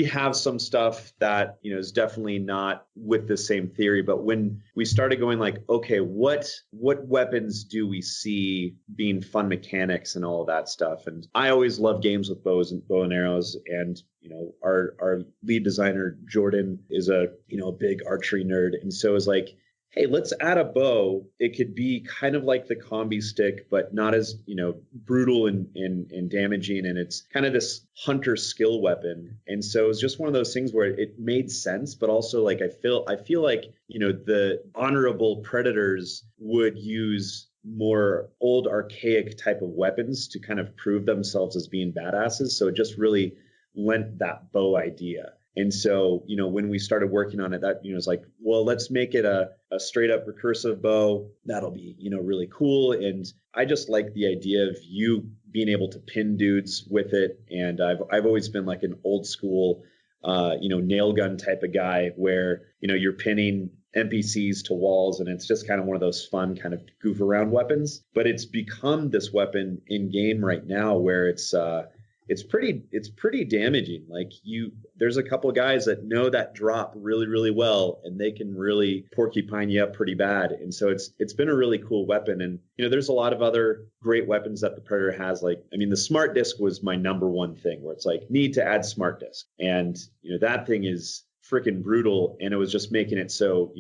have some stuff that is definitely not with the same theory. But when we started going like, okay, what weapons do we see being fun mechanics and all of that stuff? And I always love games with bow and arrows. And our lead designer Jordan is a big archery nerd, and so is like, hey, let's add a bow. It could be kind of like the combi stick, but not as, brutal and damaging. And it's kind of this hunter skill weapon. And so it's just one of those things where it made sense, but also like I feel like, the honorable predators would use more old archaic type of weapons to kind of prove themselves as being badasses. So it just really lent that bow idea. And so, when we started working on it, that, it's like, well, let's make it a straight up recursive bow. That'll be, really cool. And I just like the idea of you being able to pin dudes with it. And I've always been like an old school, nail gun type of guy where, you're pinning NPCs to walls, and it's just kind of one of those fun kind of goof around weapons. But it's become this weapon in game right now where it's pretty damaging. Like there's a couple of guys that know that drop really, really well, and they can really porcupine you up pretty bad. And so it's been a really cool weapon. And, there's a lot of other great weapons that the Predator has. Like, the smart disc was my number one thing where it's like, need to add smart disc. And, that thing is freaking brutal. And it was just making it so,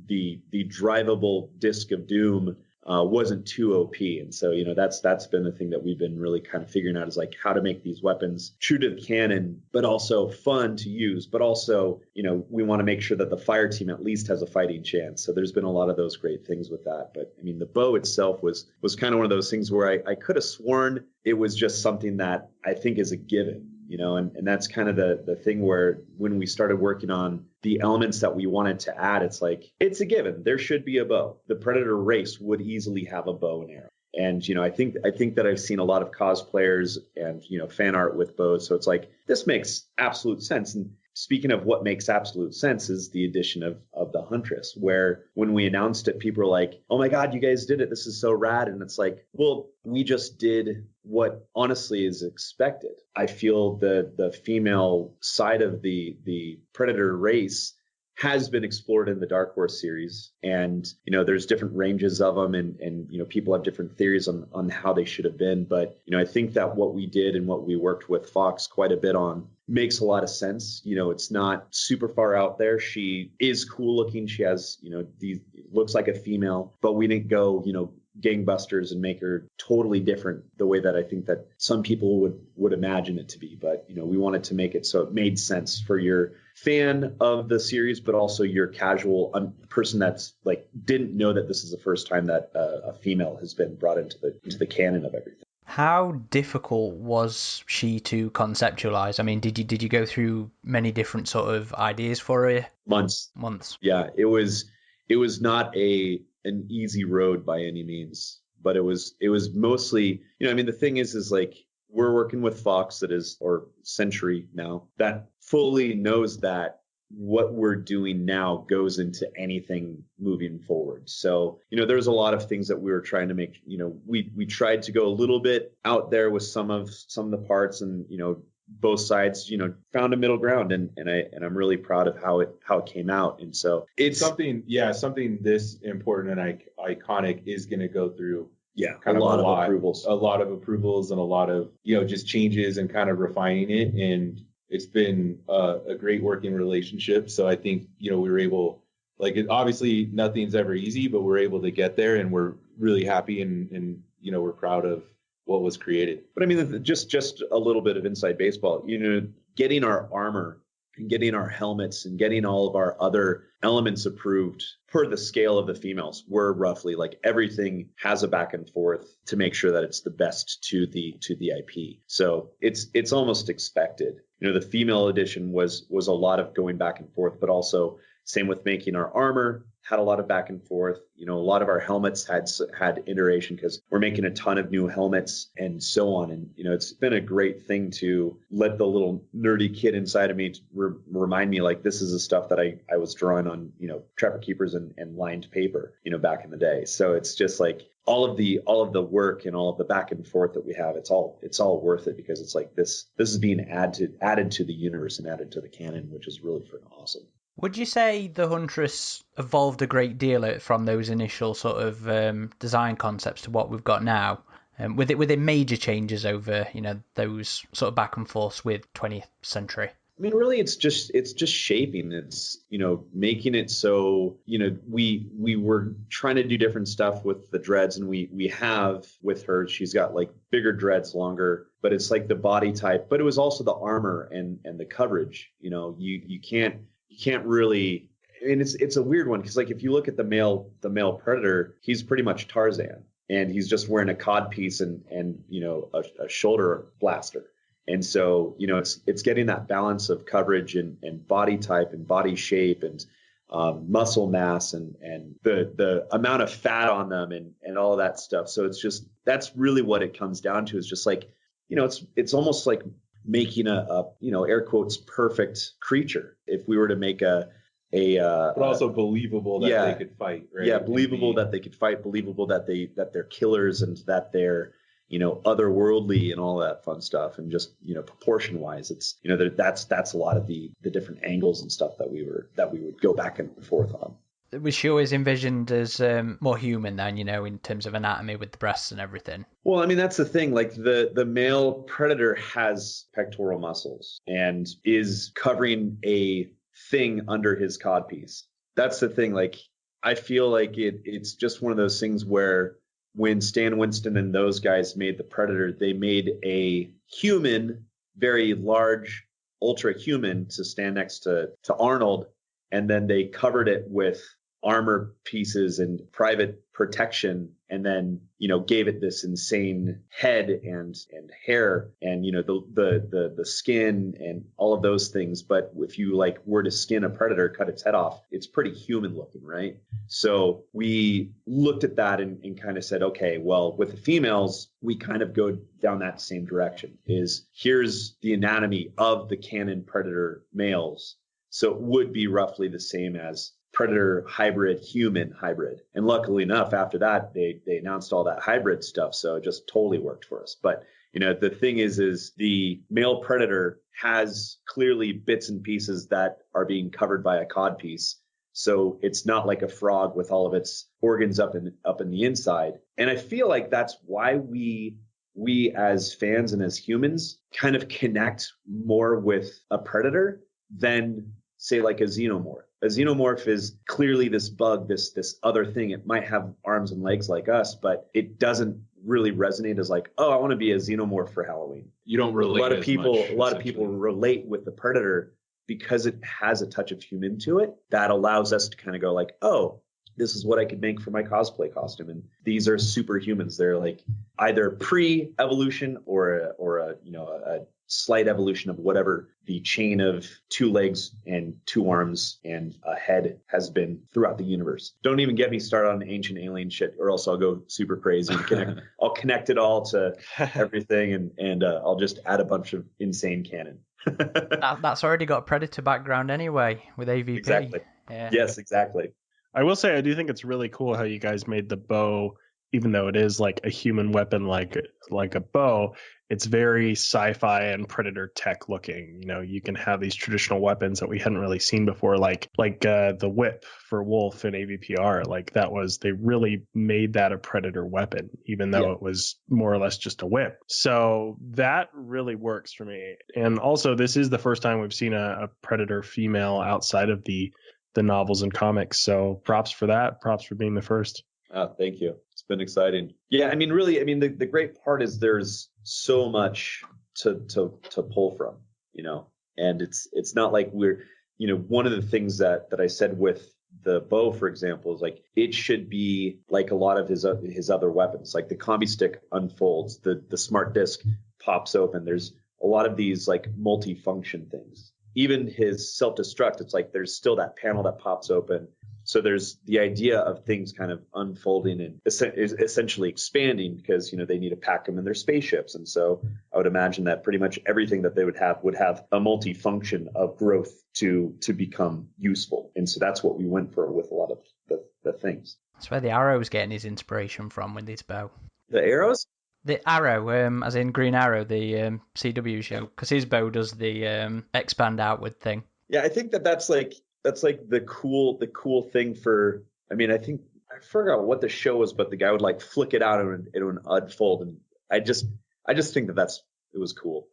the drivable disc of doom wasn't too OP. And so, that's been the thing that we've been really kind of figuring out is like how to make these weapons true to the canon, but also fun to use. But also, we want to make sure that the fire team at least has a fighting chance. So there's been a lot of those great things with that. But the bow itself was kind of one of those things where I could have sworn it was just something that I think is a given. And that's kind of the thing where when we started working on the elements that we wanted to add, it's like, it's a given. There should be a bow. The Predator race would easily have a bow and arrow. And, I think that I've seen a lot of cosplayers and, fan art with bows. So it's like, this makes absolute sense. And speaking of what makes absolute sense is the addition of the Huntress, where when we announced it, people were like, oh my God, you guys did it. This is so rad. And it's like, well, we just did what honestly is expected. I feel the female side of the Predator race has been explored in the Dark Horse series. And, there's different ranges of them and people have different theories on how they should have been. But, I think that what we did and what we worked with Fox quite a bit on makes a lot of sense. It's not super far out there. She is cool looking. She has, looks like a female, but we didn't go, gangbusters and make her totally different the way that I think that some people would imagine it to be. But, we wanted to make it so it made sense for your fan of the series, but also your casual person that's like didn't know that this is the first time that a female has been brought into the canon of everything. How difficult was she to conceptualize? Did you go through many different sort of ideas for her? Months. Yeah, it was not an easy road by any means, but it was mostly, the thing is like we're working with Fox or Century now that fully knows that what we're doing now goes into anything moving forward. So, there's a lot of things that we were trying to make, we tried to go a little bit out there with some of the parts and, both sides, found a middle ground and I'm really proud of how it came out. And so it's something this important and iconic is going to go through a lot of approvals and a lot of, just changes and kind of refining it. And it's been a great working relationship. So I think, we were able, obviously nothing's ever easy, but we're able to get there and we're really happy and we're proud of what was created. But just a little bit of inside baseball, getting our armor and getting our helmets and getting all of our other elements approved per the scale of the females, we're roughly like everything has a back and forth to make sure that it's the best to the IP. So it's almost expected. The female edition was a lot of going back and forth, but also Same with making our armor, had a lot of back and forth. A lot of our helmets had iteration because we're making a ton of new helmets and so on. And, it's been a great thing to let the little nerdy kid inside of me remind me, like, this is the stuff that I was drawing on, Trapper Keepers and lined paper, back in the day. So it's just like all of the work and all of the back and forth that we have, it's all worth it, because it's like this is being added to the universe and added to the canon, which is really freaking awesome. Would you say the Huntress evolved a great deal from those initial sort of design concepts to what we've got now? With it major changes over, those sort of back and forths with 20th century? I mean, really, it's just shaping. It's, making it so, we were trying to do different stuff with the dreads, and we have with her, she's got like bigger dreads, longer, but it's like the body type, but it was also the armor and the coverage. You can't really, and it's a weird one, because like if you look at the male Predator, he's pretty much Tarzan, and he's just wearing a codpiece and a shoulder blaster. And so, it's getting that balance of coverage and body type and body shape and muscle mass and the amount of fat on them and all of that stuff. So it's just, that's really what it comes down to, is just like, it's almost like making a air quotes perfect creature. If we were to make but also believable that they could fight, right? Yeah, believable that they could fight, believable that they're killers and that they're otherworldly and all that fun stuff. And just proportion wise, it's that's a lot of the different angles and stuff that we would go back and forth on. Was she always envisioned as more human then, in terms of anatomy with the breasts and everything? Well, I mean, that's the thing. Like the male Predator has pectoral muscles and is covering a thing under his codpiece. That's the thing. Like, I feel like it's just one of those things where when Stan Winston and those guys made the Predator, they made a human, very large, ultra human to stand next to Arnold. And then they covered it with armor pieces and private protection, and then gave it this insane head and hair and the skin and all of those things. But if you were to skin a Predator, cut its head off, it's pretty human looking, right? So we looked at that and kind of said, okay, well, with the females, we kind of go down that same direction. Here's the anatomy of the canon Predator males. So it would be roughly the same as Predator hybrid, human hybrid. And luckily enough, after that, they announced all that hybrid stuff. So it just totally worked for us. But, the thing is the male Predator has clearly bits and pieces that are being covered by a codpiece. So it's not like a frog with all of its organs up in the inside. And I feel like that's why we as fans and as humans kind of connect more with a Predator than, say, like a xenomorph. A xenomorph is clearly this bug, this other thing. It might have arms and legs like us, but it doesn't really resonate as like, oh, I want to be a xenomorph for Halloween. You don't relate. A lot of people relate with the Predator because it has a touch of human to it. That allows us to kind of go like, oh, this is what I could make for my cosplay costume. And these are superhumans. They're like either pre-evolution or a slight evolution of whatever the chain of 2 legs and 2 arms and a head has been throughout the universe. Don't even get me started on ancient alien shit, or else I'll go super crazy and I'll connect it all to everything and I'll just add a bunch of insane canon. That's already got a Predator background anyway with AVP. Exactly. Yeah. Yes, exactly. I will say I do think it's really cool how you guys made the bow, even though it is like a human weapon, like a bow. It's very sci-fi and Predator tech looking. You can have these traditional weapons that we hadn't really seen before, like the whip for Wolf in AVPR. Like they really made that a Predator weapon, even though it was more or less just a whip. So that really works for me. And also, this is the first time we've seen a Predator female outside of the novels and comics. So props for that. Props for being the first. Oh, thank you. It's been exciting. Yeah, I mean, really, the great part is there's so much to pull from, and it's not like we're, one of the things that I said with the bow, for example, is like, it should be like a lot of his other weapons, like the combi stick unfolds, the smart disc pops open. There's a lot of these like multi-function things. even his self-destruct, it's like there's still that panel that pops open. So there's the idea of things kind of unfolding and essentially expanding because, they need to pack them in their spaceships. And so I would imagine that pretty much everything that they would have a multi-function of growth to become useful. And so that's what we went for with a lot of the things. That's where the Arrow was getting his inspiration from with his bow. The arrows? The Arrow, as in Green Arrow, the CW show, because his bow does the expand outward thing. Yeah, I think that's like the cool thing for. I mean, I forgot what the show was, but the guy would like flick it out and it would unfold, and I just think it was cool.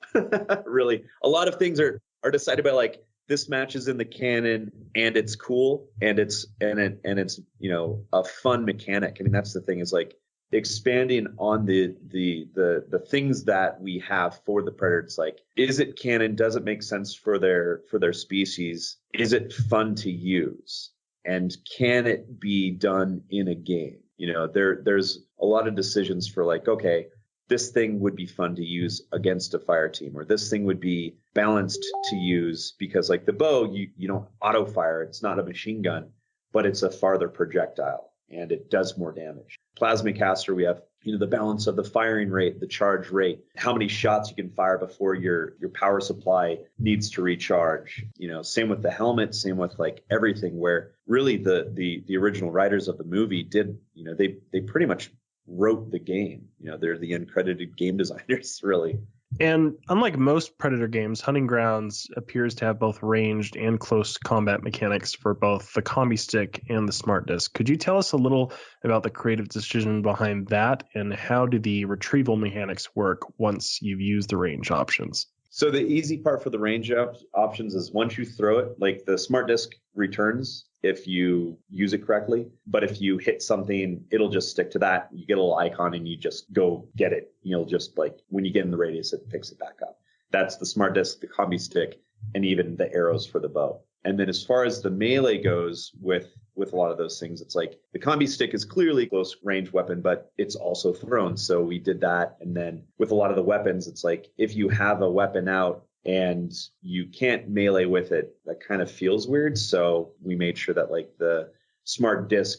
Really, a lot of things are decided by like this matches in the canon and it's cool and it's a fun mechanic. I mean, that's the thing is like expanding on the things that we have for the Predator. It's like, is it canon? Does it make sense for their species? Is it fun to use? And can it be done in a game? There's a lot of decisions for like, okay, this thing would be fun to use against a fire team, or this thing would be balanced to use because like the bow, you don't auto fire. It's not a machine gun, but it's a farther projectile and it does more damage. Plasma caster, we have, the balance of the firing rate, the charge rate, how many shots you can fire before your power supply needs to recharge. Same with the helmet, same with like everything, where really the original writers of the movie did, they pretty much wrote the game. They're the uncredited game designers, really. And unlike most Predator games, Hunting Grounds appears to have both ranged and close combat mechanics for both the combi stick and the smart disc. Could you tell us a little about the creative decision behind that, and how do the retrieval mechanics work once you've used the range options? So the easy part for the range options is once you throw it, like the smart disc returns if you use it correctly. But if you hit something, it'll just stick to that. You get a little icon and you just go get it. You'll just like when you get in the radius, it picks it back up. That's the smart disc, the combi stick, and even the arrows for the bow. And then as far as the melee goes with a lot of those things, it's like the combi stick is clearly a close range weapon, but it's also thrown. So we did that. And then with a lot of the weapons, it's like if you have a weapon out and you can't melee with it, that kind of feels weird. So we made sure that like the smart disc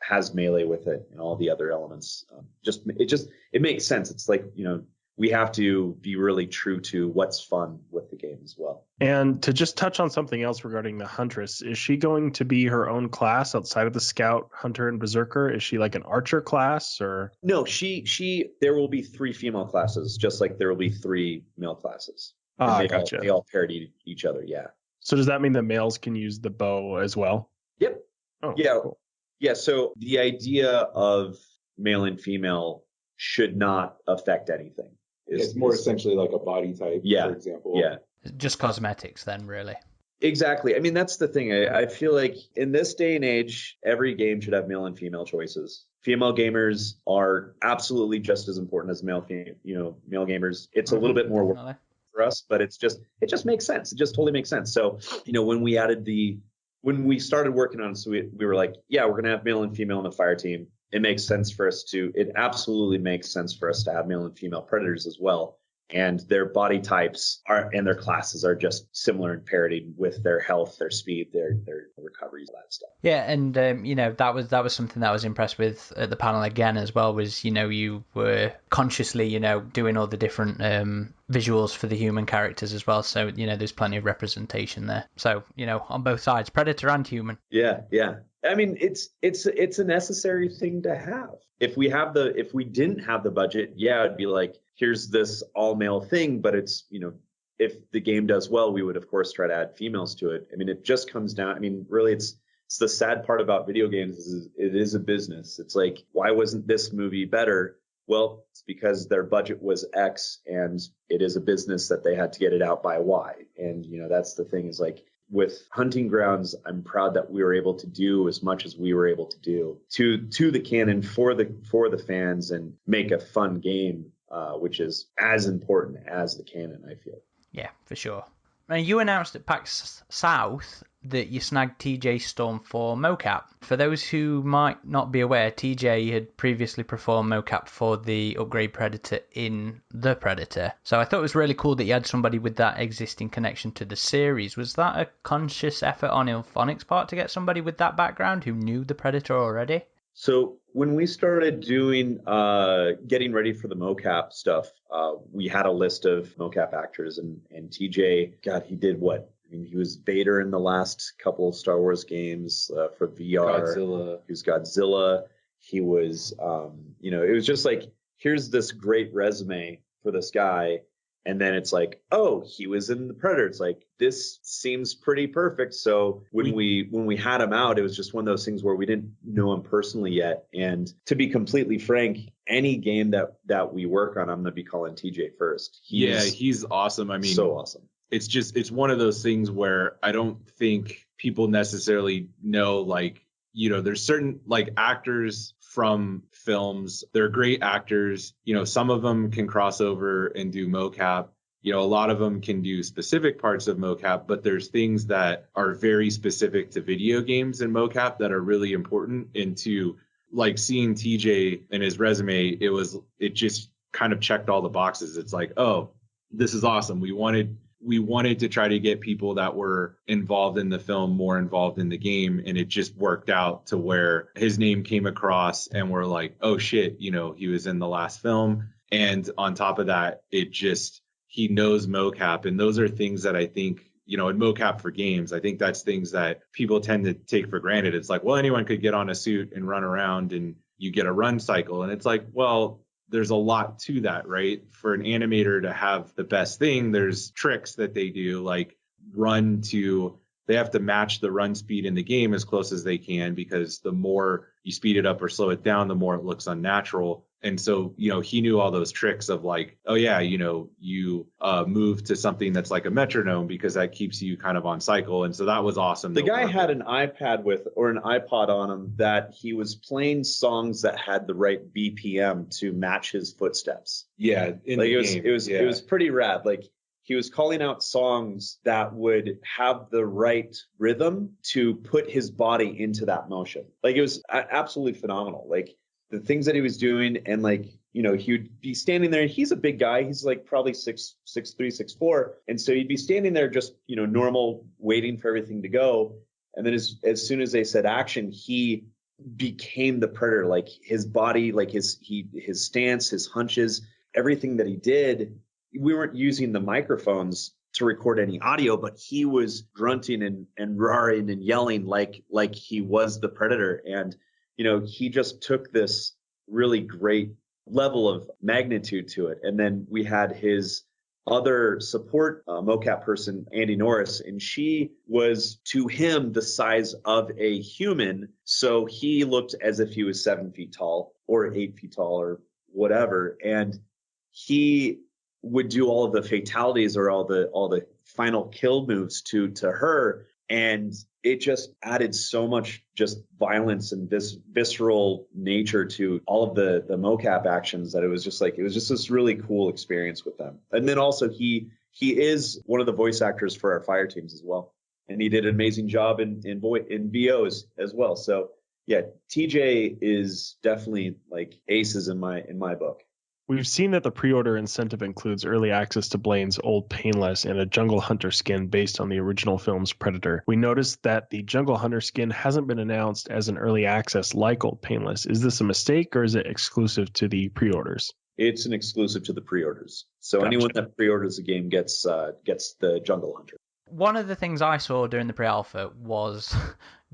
has melee with it and all the other elements. It makes sense. It's like, we have to be really true to what's fun with the game as well. And to just touch on something else regarding the Huntress, is she going to be her own class outside of the Scout, Hunter, and Berserker? Is she like an Archer class, or? No, there will be 3 female classes, just like there will be 3 male classes. Gotcha. They all parody each other, yeah. So does that mean that males can use the bow as well? Yep. Oh, yeah. Cool. Yeah, so the idea of male and female should not affect anything. It's more essentially like a body type, for example. Yeah. Just cosmetics then, really. Exactly. I mean, that's the thing. I feel like in this day and age, every game should have male and female choices. Female gamers are absolutely just as important as male gamers. It's a little bit more work for us, but it just makes sense. It just totally makes sense. So, when we started working on it, so we were like, yeah, we're going to have male and female on the fire team. It absolutely makes sense for us to have male and female predators as well. And their body types and their classes are just similar and parodied with their health, their speed, their recoveries, all that stuff. Yeah, and that was something that I was impressed with at the panel again as well. Was you were consciously doing all the different visuals for the human characters as well. So there's plenty of representation there. So on both sides, predator and human. Yeah. I mean, it's a necessary thing to have. If we didn't have the budget, it'd be like, here's this all male thing, but it's, if the game does well, we would of course try to add females to it. I mean, it just comes down. I mean, really, it's the sad part about video games is it is a business. It's like, why wasn't this movie better? Well, it's because their budget was X and it is a business that they had to get it out by Y. And, that's the thing is like, with Hunting Grounds, I'm proud that we were able to do as much as we were able to do to the canon for the fans and make a fun game, which is as important as the canon, I feel. Yeah, for sure. Now, you announced at PAX South that you snagged TJ Storm for mocap. For those who might not be aware, TJ had previously performed mocap for the upgrade Predator in The Predator. So I thought it was really cool that you had somebody with that existing connection to the series. Was that a conscious effort on Illfonic's part to get somebody with that background who knew the Predator already? So when we started doing getting ready for the mocap stuff, we had a list of mocap actors, and TJ, God, he did what? I mean, he was Vader in the last couple of Star Wars games for VR. Godzilla. He was Godzilla. He was, it was just like, here's this great resume for this guy. And then it's like, oh, he was in the Predator. It's like, this seems pretty perfect. So when we had him out, it was just one of those things where we didn't know him personally yet. And to be completely frank, any game that we work on, I'm going to be calling TJ first. He's awesome. I mean, so awesome. It's one of those things where I don't think people necessarily know, like, there's certain like actors from films. They're great actors. Some of them can cross over and do mocap. A lot of them can do specific parts of mocap, but there's things that are very specific to video games and mocap that are really important. And to like seeing TJ and his resume, it just kind of checked all the boxes. It's like, oh, this is awesome. We wanted to try to get people that were involved in the film more involved in the game, and it just worked out to where his name came across and we're like, oh shit, he was in the last film. And on top of that, he knows mocap, and those are things that I think, in mocap for games, I think that's things that people tend to take for granted. It's like, well, anyone could get on a suit and run around and you get a run cycle. And it's like, well, there's a lot to that, right? For an animator to have the best thing, there's tricks that they do, like they have to match the run speed in the game as close as they can, because the more you speed it up or slow it down, the more it looks unnatural. And so, he knew all those tricks of like, oh yeah, you move to something that's like a metronome because that keeps you kind of on cycle. And so that was awesome. The guy had an iPad or an iPod on him that he was playing songs that had the right BPM to match his footsteps. Yeah. It was pretty rad. Like, he was calling out songs that would have the right rhythm to put his body into that motion. Like, it was absolutely phenomenal. Like, the things that he was doing, and like, he would be standing there, and he's a big guy. He's like probably 6'3", 6'4". And so he'd be standing there just, normal, waiting for everything to go. And then as soon as they said action, he became the Predator. Like, his body, like his stance, his hunches, everything that he did. We weren't using the microphones to record any audio, but he was grunting and roaring and yelling like he was the Predator. And, he just took this really great level of magnitude to it. And then we had his other support mocap person, Andy Norris, and she was to him the size of a human. So he looked as if he was 7 feet tall or 8 feet tall or whatever. And he would do all of the fatalities or all the final kill moves to her. And it just added so much just violence and this visceral nature to all of the mocap actions that it was just this really cool experience with them. And then also he is one of the voice actors for our fire teams as well. And he did an amazing job in VOs as well. So yeah, TJ is definitely like aces in my book. We've seen that the pre-order incentive includes early access to Blaine's Old Painless and a Jungle Hunter skin based on the original film's Predator. We noticed that the Jungle Hunter skin hasn't been announced as an early access like Old Painless. Is this a mistake, or is it exclusive to the pre-orders? It's an exclusive to the pre-orders. So Gotcha. Anyone that pre-orders the game gets the Jungle Hunter. One of the things I saw during the pre-alpha was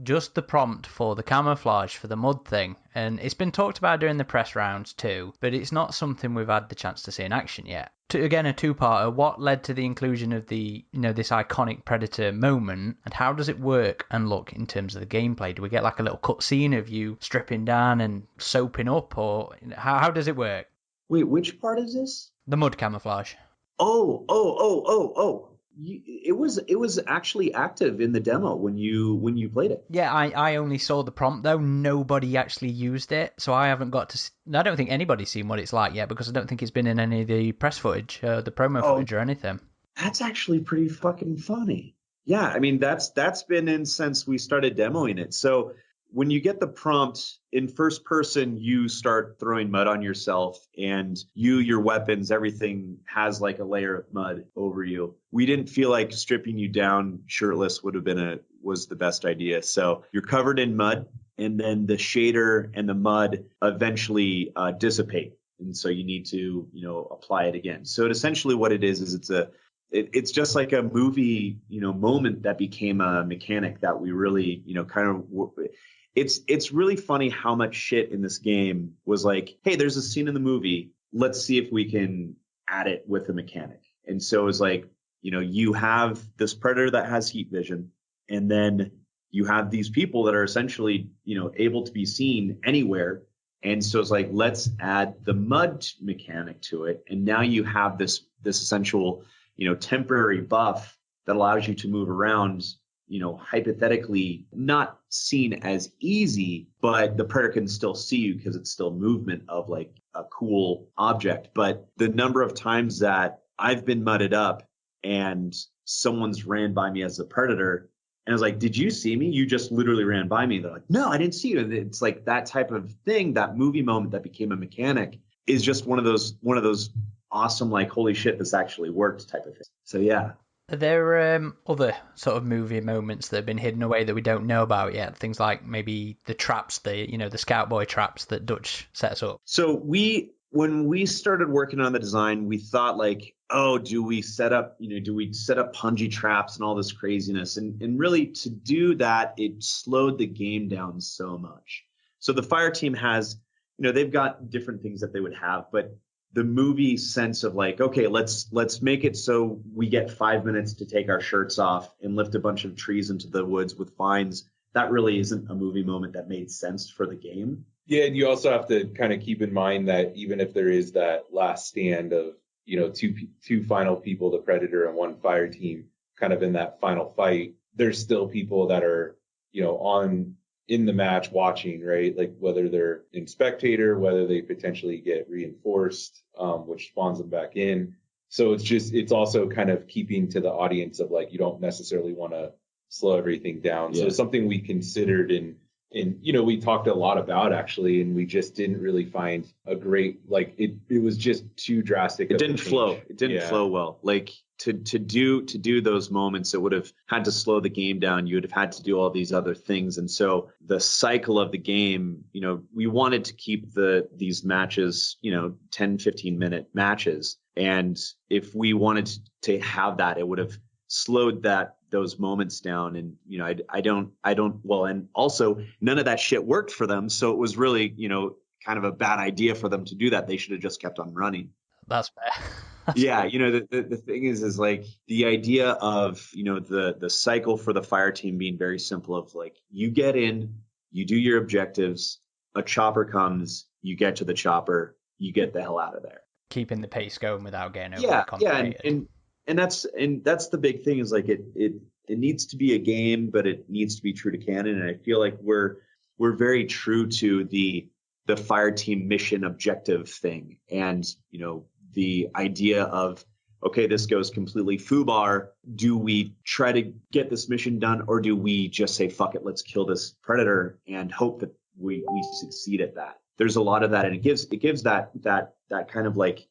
just the prompt for the camouflage for the mud thing. And it's been talked about during the press rounds too, but it's not something we've had the chance to see in action yet. Again, a two-parter. What led to the inclusion of the, this iconic Predator moment, and how does it work and look in terms of the gameplay? Do we get like a little cutscene of you stripping down and soaping up, or how does it work? Wait, which part is this? The mud camouflage. Oh. It was actually active in the demo when you played it. Yeah, I only saw the prompt though. Nobody actually used it, so I haven't got to. I don't think anybody's seen what it's like yet, because I don't think it's been in any of the press footage, the promo footage or anything. That's actually pretty fucking funny. Yeah, I mean, that's been in since we started demoing it. So when you get the prompt in first person, you start throwing mud on yourself, and your weapons, everything has like a layer of mud over you. We didn't feel like stripping you down shirtless was the best idea. So you're covered in mud, and then the shader and the mud eventually dissipate. And so you need to, apply it again. So essentially what it is it's just like a movie, moment that became a mechanic that we really, it's really funny how much shit in this game was like, hey, there's a scene in the movie. Let's see if we can add it with a mechanic. And so it was like, you have this predator that has heat vision, and then you have these people that are essentially, able to be seen anywhere. And so it's like, let's add the mud mechanic to it. And now you have this essential, temporary buff that allows you to move around, hypothetically not seen as easy, but the predator can still see you because it's still movement of like a cool object. But the number of times that I've been mudded up and someone's ran by me as a predator, and I was like, did you see me? You just literally ran by me. They're like, no, I didn't see you. And it's like that type of thing, that movie moment that became a mechanic is just one of those awesome, like, holy shit, this actually worked type of thing. So yeah. Are there other sort of movie moments that have been hidden away that we don't know about yet? Things like maybe the traps, the Scout Boy traps that Dutch sets up. So when we started working on the design, we thought like, oh, do we set up punji traps and all this craziness? And really to do that, it slowed the game down so much. So the fire team has, they've got different things that they would have, but the movie sense of like, okay, let's make it so we get 5 minutes to take our shirts off and lift a bunch of trees into the woods with vines. That really isn't a movie moment that made sense for the game. Yeah, and you also have to kind of keep in mind that even if there is that last stand of, two final people, the Predator and one fire team, kind of in that final fight, there's still people that are, in the match watching, right? Like whether they're in spectator, whether they potentially get reinforced, which spawns them back in. So it's also kind of keeping to the audience of like, you don't necessarily want to slow everything down. Yeah. So something we considered and we talked a lot about actually, and we just didn't really find a great, like it was just too drastic. It didn't flow. It didn't flow well. Like to do those moments, it would have had to slow the game down. You would have had to do all these other things. And so the cycle of the game, we wanted to keep these matches, 10, 15 minute matches. And if we wanted to have that, it would have slowed those moments down. And, and also none of that shit worked for them. So it was really, kind of a bad idea for them to do that. They should have just kept on running. That's fair. Yeah. The thing is like the idea of, the cycle for the fire team being very simple of like, you get in, you do your objectives, a chopper comes, you get to the chopper, you get the hell out of there. Keeping the pace going without getting overly complicated. Yeah. And that's the big thing is like it needs to be a game, but it needs to be true to canon. And I feel like we're very true to the fire team mission objective thing. And, the idea of, okay, this goes completely foobar. Do we try to get this mission done, or do we just say, fuck it, let's kill this predator and hope that we succeed at that? There's a lot of that. And it gives that kind of like,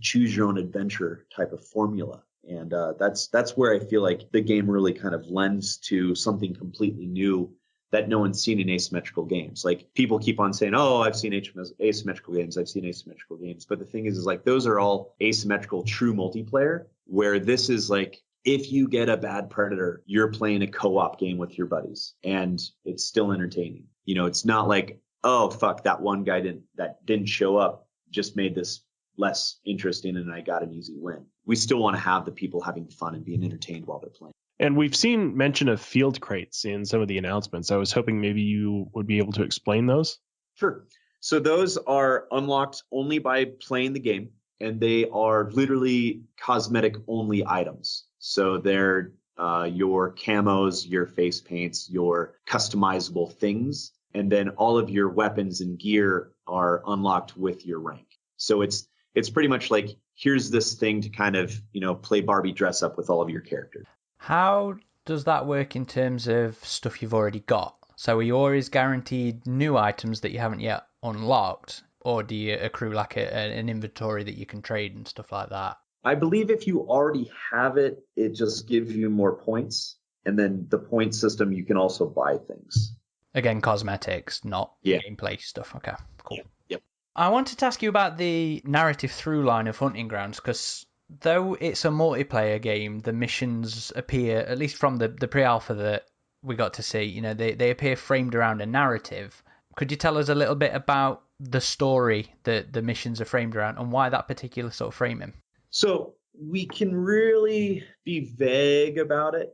choose your own adventure type of formula. And that's where I feel like the game really kind of lends to something completely new that no one's seen in asymmetrical games. Like people keep on saying, oh, I've seen asymmetrical games. I've seen asymmetrical games. But the thing is like those are all asymmetrical true multiplayer, where this is like, if you get a bad predator, you're playing a co-op game with your buddies and it's still entertaining. It's not like, oh, fuck, that one guy didn't show up, just made this less interesting and I got an easy win. We still want to have the people having fun and being entertained while they're playing. And we've seen mention of field crates in some of the announcements. I was hoping maybe you would be able to explain those. Sure. So those are unlocked only by playing the game, and they are literally cosmetic only items. So they're your camos, your face paints, your customizable things, and then all of your weapons and gear are unlocked with your rank. So it's pretty much like here's this thing to kind of, play Barbie dress up with all of your characters. How does that work in terms of stuff you've already got? So are you always guaranteed new items that you haven't yet unlocked? Or do you accrue like an inventory that you can trade and stuff like that? I believe if you already have it, it just gives you more points. And then the point system, you can also buy things. Again, cosmetics, not gameplay stuff. Okay, cool. Yep. I wanted to ask you about the narrative through line of Hunting Grounds, because though it's a multiplayer game, the missions appear, at least from the pre-alpha that we got to see, they appear framed around a narrative. Could you tell us a little bit about the story that the missions are framed around and why that particular sort of framing? So we can really be vague about it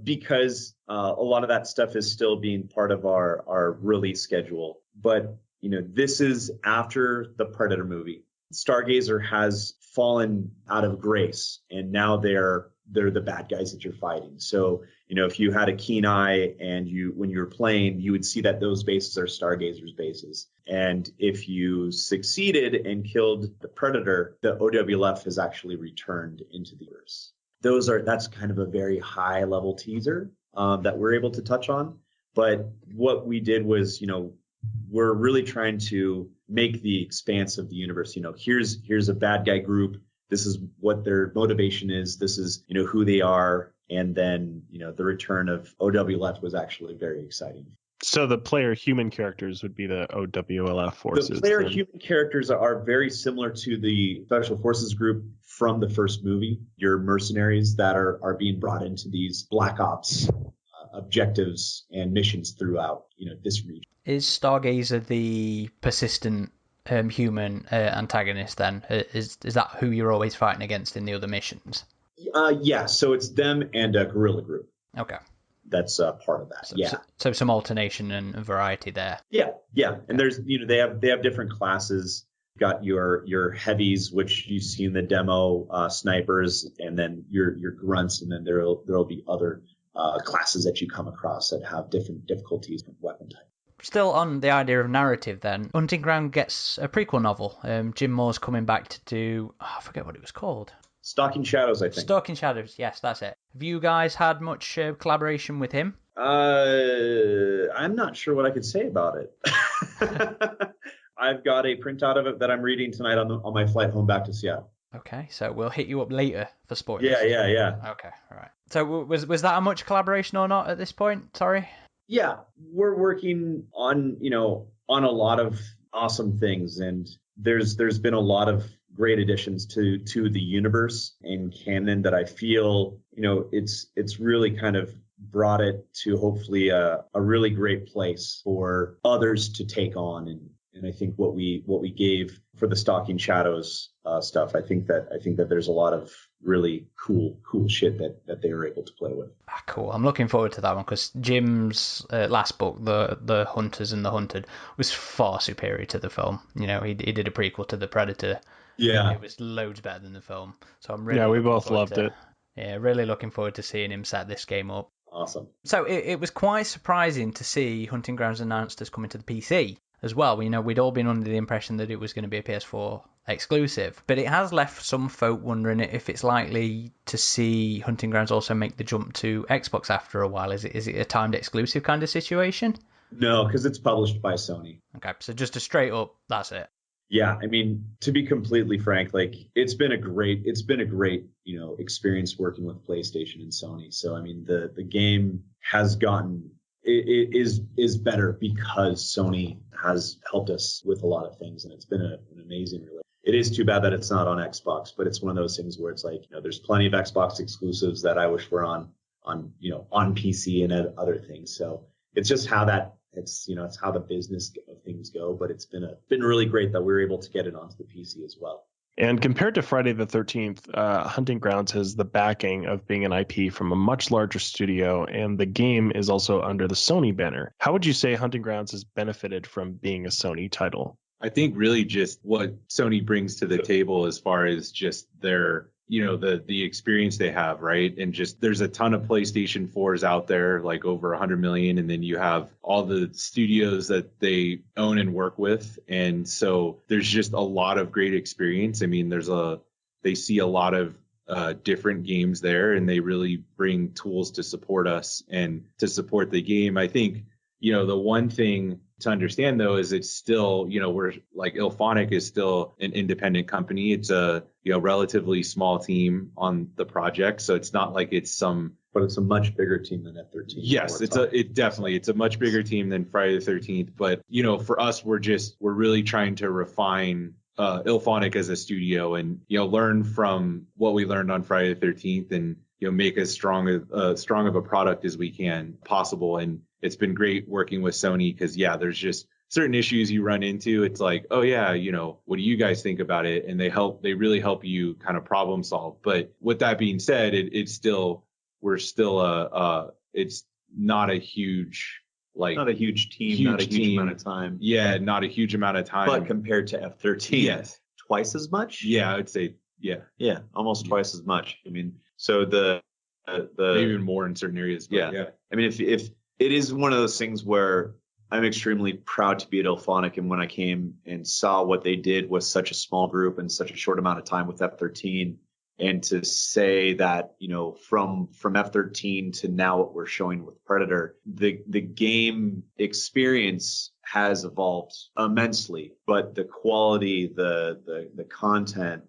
because a lot of that stuff is still being part of our release schedule. But, this is after the Predator movie. Stargazer has fallen out of grace, and now they're the bad guys that you're fighting. So, if you had a keen eye and when you were playing, you would see that those bases are Stargazer's bases. And if you succeeded and killed the Predator, the OWLF has actually returned into the universe. That's kind of a very high level teaser that we're able to touch on. But what we did was, we're really trying to make the expanse of the universe. Here's a bad guy group. This is what their motivation is. This is, who they are. And then, the return of OWLF was actually very exciting. So the player human characters would be the OWLF forces. The player human characters are very similar to the Special Forces group from the first movie. Your mercenaries that are being brought into these Black Ops objectives and missions throughout, this region. Is Stargazer the persistent human antagonist then? Is that who you're always fighting against in the other missions? Yeah, so it's them and a guerrilla group. Okay. That's part of that. So some alternation and variety there. Yeah. And there's, they have different classes. You've got your heavies, which you see in the demo, snipers, and then your grunts, and then there'll be other classes that you come across that have different difficulties and weapon type. Still on the idea of narrative then, Hunting Ground gets a prequel novel. Jim Moore's coming back to do, I forget what it was called. Stalking Shadows, I think. Stalking Shadows, yes, that's it. Have you guys had much collaboration with him? I'm not sure what I could say about it. I've got a printout of it that I'm reading tonight on my flight home back to Seattle. Okay, so we'll hit you up later for spoilers. Yeah. Okay, all right. So was that a much collaboration or not at this point? Sorry. Yeah, we're working on a lot of awesome things, and there's been a lot of great additions to the universe and canon that I feel it's really kind of brought it to hopefully a really great place for others to take on, and I think what we gave for the Stalking Shadows stuff, I think that there's a lot of really cool shit that they were able to play with. Cool. I'm looking forward to that one because Jim's last book, the Hunters and the Hunted, was far superior to the film. He did a prequel to the Predator. Yeah, it was loads better than the film. So I'm really we both loved it. Yeah, really looking forward to seeing him set this game up. Awesome. So it was quite surprising to see Hunting Grounds announced as coming to the PC as well. We'd all been under the impression that it was going to be a PS4 exclusive, but it has left some folk wondering if it's likely to see Hunting Grounds also make the jump to Xbox after a while. Is it a timed exclusive kind of situation? No, because it's published by Sony. Okay, so just a straight up, that's it. Yeah, I mean, to be completely frank, like it's been a great experience working with PlayStation and Sony. So I mean, the game has gotten it is better because Sony has helped us with a lot of things, and it's been an amazing relationship. It is too bad that it's not on Xbox, but it's one of those things where it's like, there's plenty of Xbox exclusives that I wish were on PC and other things. So it's just how it's how the business of things go, but it's been really great that we were able to get it onto the PC as well. And compared to Friday the 13th, Hunting Grounds has the backing of being an IP from a much larger studio, and the game is also under the Sony banner. How would you say Hunting Grounds has benefited from being a Sony title? I think really just what Sony brings to the table as far as just their the experience they have, right? And just there's a ton of PlayStation 4s out there, like over 100 million, and then you have all the studios that they own and work with, and so there's just a lot of great experience. I mean, they see a lot of different games there, and they really bring tools to support us and to support the game. I think the one thing to understand though is it's still, we're like Illfonic is still an independent company. It's a relatively small team on the project, so it's not like it's some. But it's a much bigger team than F-13. Yes, it's a much bigger team than Friday the 13th. But for us, we're really trying to refine Illfonic as a studio and learn from what we learned on Friday the 13th and make as strong of a product as we can possible. And it's been great working with Sony because there's just certain issues you run into. It's like, oh yeah, what do you guys think about it? And they really help you kind of problem solve. But with that being said, it's not a huge not a huge team, not a huge amount of time. Yeah, not a huge amount of time. But compared to F-13, yes, twice as much. Yeah, I would say yeah, almost twice as much. I mean, so the maybe even more in certain areas. But yeah. I mean, if it is one of those things where I'm extremely proud to be at Illfonic, and when I came and saw what they did with such a small group in such a short amount of time with F-13, and to say that, from F-13 to now what we're showing with Predator, the game experience has evolved immensely, but the quality, the content,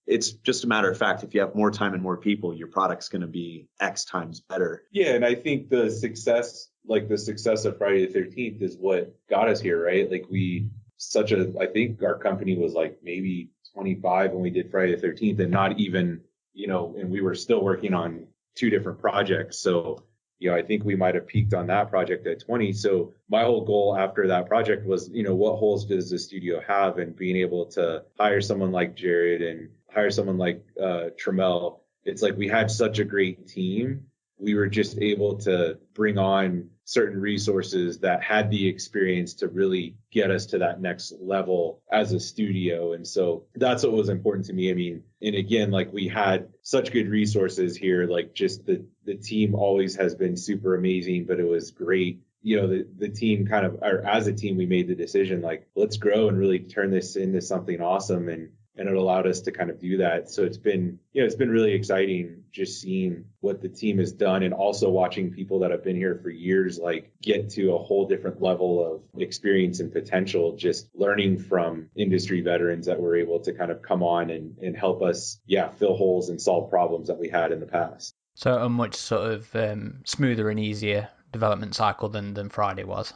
it's just a matter of fact. If you have more time and more people, your product's going to be X times better. Yeah, and I think the success of Friday the 13th is what got us here, right? Like I think our company was like maybe 25 when we did Friday the 13th, and not even, and we were still working on 2 different projects. So, I think we might have peaked on that project at 20. So my whole goal after that project was, what holes does the studio have, and being able to hire someone like Jared and hire someone like Trammell. It's like we had such a great team. We were just able to bring on certain resources that had the experience to really get us to that next level as a studio. And so that's what was important to me. I mean, and again, like we had such good resources here, like just the team always has been super amazing, but it was great. The team kind of, or as a team, we made the decision, like, let's grow and really turn this into something awesome. And it allowed us to kind of do that. So it's been really exciting just seeing what the team has done, and also watching people that have been here for years, like, get to a whole different level of experience and potential, just learning from industry veterans that were able to kind of come on and help us, fill holes and solve problems that we had in the past. So a much sort of smoother and easier development cycle than Friday was.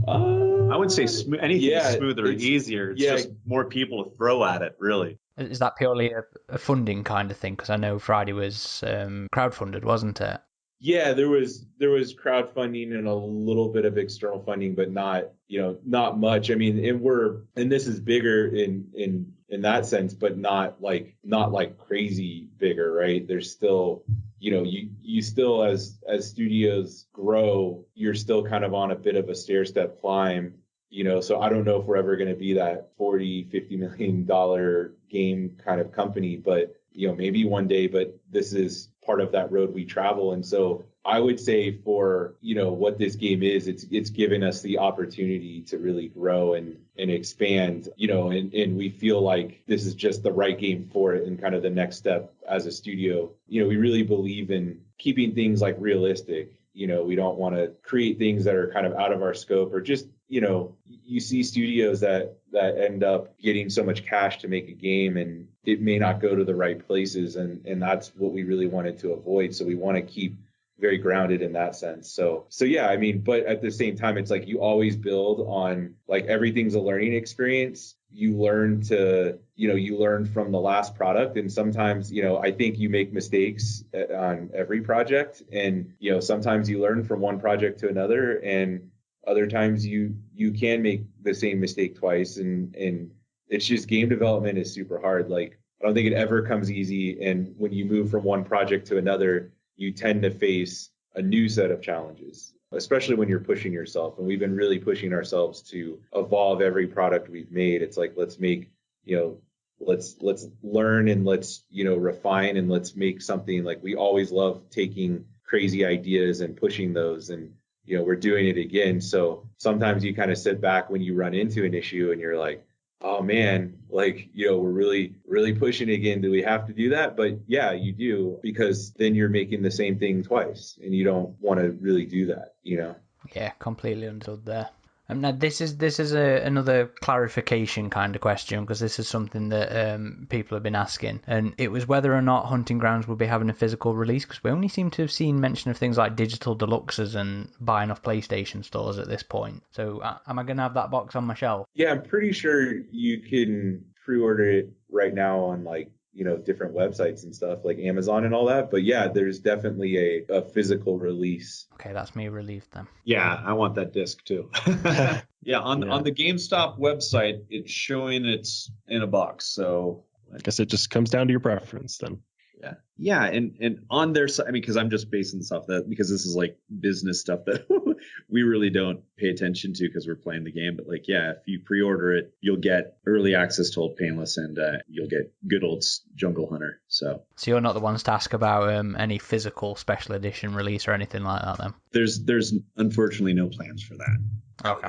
I wouldn't say anything smoother or easier. It's just more people to throw at it, really. Is that purely a funding kind of thing? Because I know Friday was crowdfunded, wasn't it? Yeah, there was crowdfunding and a little bit of external funding, but not much. I mean, and this is bigger in that sense, but not like crazy bigger, right? There's still, you still, as studios grow, you're still kind of on a bit of a stair-step climb, so I don't know if we're ever going to be that $40-50 million game kind of company, but maybe one day. But this is part of that road we travel. And so I would say for what this game is, it's given us the opportunity to really grow and expand, and we feel like this is just the right game for it, and kind of the next step as a studio. We really believe in keeping things like realistic. We don't want to create things that are kind of out of our scope, or just, you see studios that end up getting so much cash to make a game, and it may not go to the right places. And that's what we really wanted to avoid. So we want to keep very grounded in that sense. So yeah, I mean, but at the same time, it's like you always build on, like, everything's a learning experience. You learn from the last product. And sometimes, I think you make mistakes on every project, and, sometimes you learn from one project to another, and other times you can make the same mistake twice. And it's just, game development is super hard. Like, I don't think it ever comes easy. And when you move from one project to another, you tend to face a new set of challenges, especially when you're pushing yourself. And we've been really pushing ourselves to evolve every product we've made. It's like, let's make let's learn and let's, refine and let's make something. Like, we always love taking crazy ideas and pushing those, and we're doing it again. So sometimes you kind of sit back when you run into an issue and you're like, oh man, like, we're really, really pushing again. Do we have to do that? But yeah, you do, because then you're making the same thing twice, and you don't want to really do that, Yeah, completely understood there. Now this is another clarification kind of question, because this is something that people have been asking, and it was whether or not Hunting Grounds will be having a physical release, because we only seem to have seen mention of things like digital deluxes and buying off PlayStation stores at this point. So am I going to have that box on my shelf? Yeah, I'm pretty sure you can pre-order it right now on different websites and stuff like Amazon and all that. But yeah, there's definitely a physical release. Okay, that's me relieved then. Yeah, I want that disc too. Yeah, on the GameStop website, it's showing it's in a box. So I guess it just comes down to your preference then. Yeah, and on their side, I mean, because I'm just basing this off that, because this is like business stuff that we really don't pay attention to because we're playing the game. But like, yeah, if you pre-order it, you'll get early access to Old Painless, and you'll get good old Jungle Hunter. So you're not the ones to ask about any physical special edition release or anything like that then? There's unfortunately no plans for that. Okay.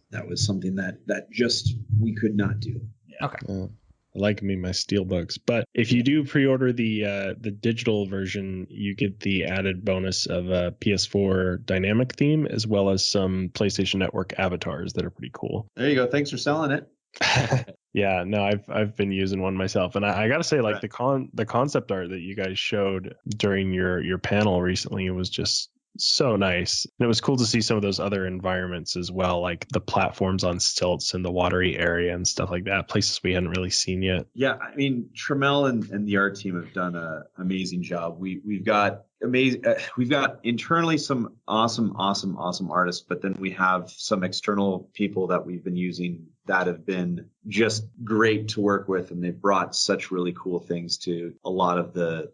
That was something that just we could not do. Yeah. Okay. I like me my steelbooks, but if you do pre-order the digital version, you get the added bonus of a PS4 dynamic theme, as well as some PlayStation Network avatars that are pretty cool. There you go. Thanks for selling it. Yeah, no, I've been using one myself, and I gotta say, like, the concept art that you guys showed during your panel recently was just so nice. And it was cool to see some of those other environments as well, like the platforms on stilts and the watery area and stuff like that, places we hadn't really seen yet. Yeah, I mean, Trammell and the art team have done an amazing job. We've got internally some awesome artists, but then we have some external people that we've been using that have been just great to work with, and they've brought such really cool things to a lot of the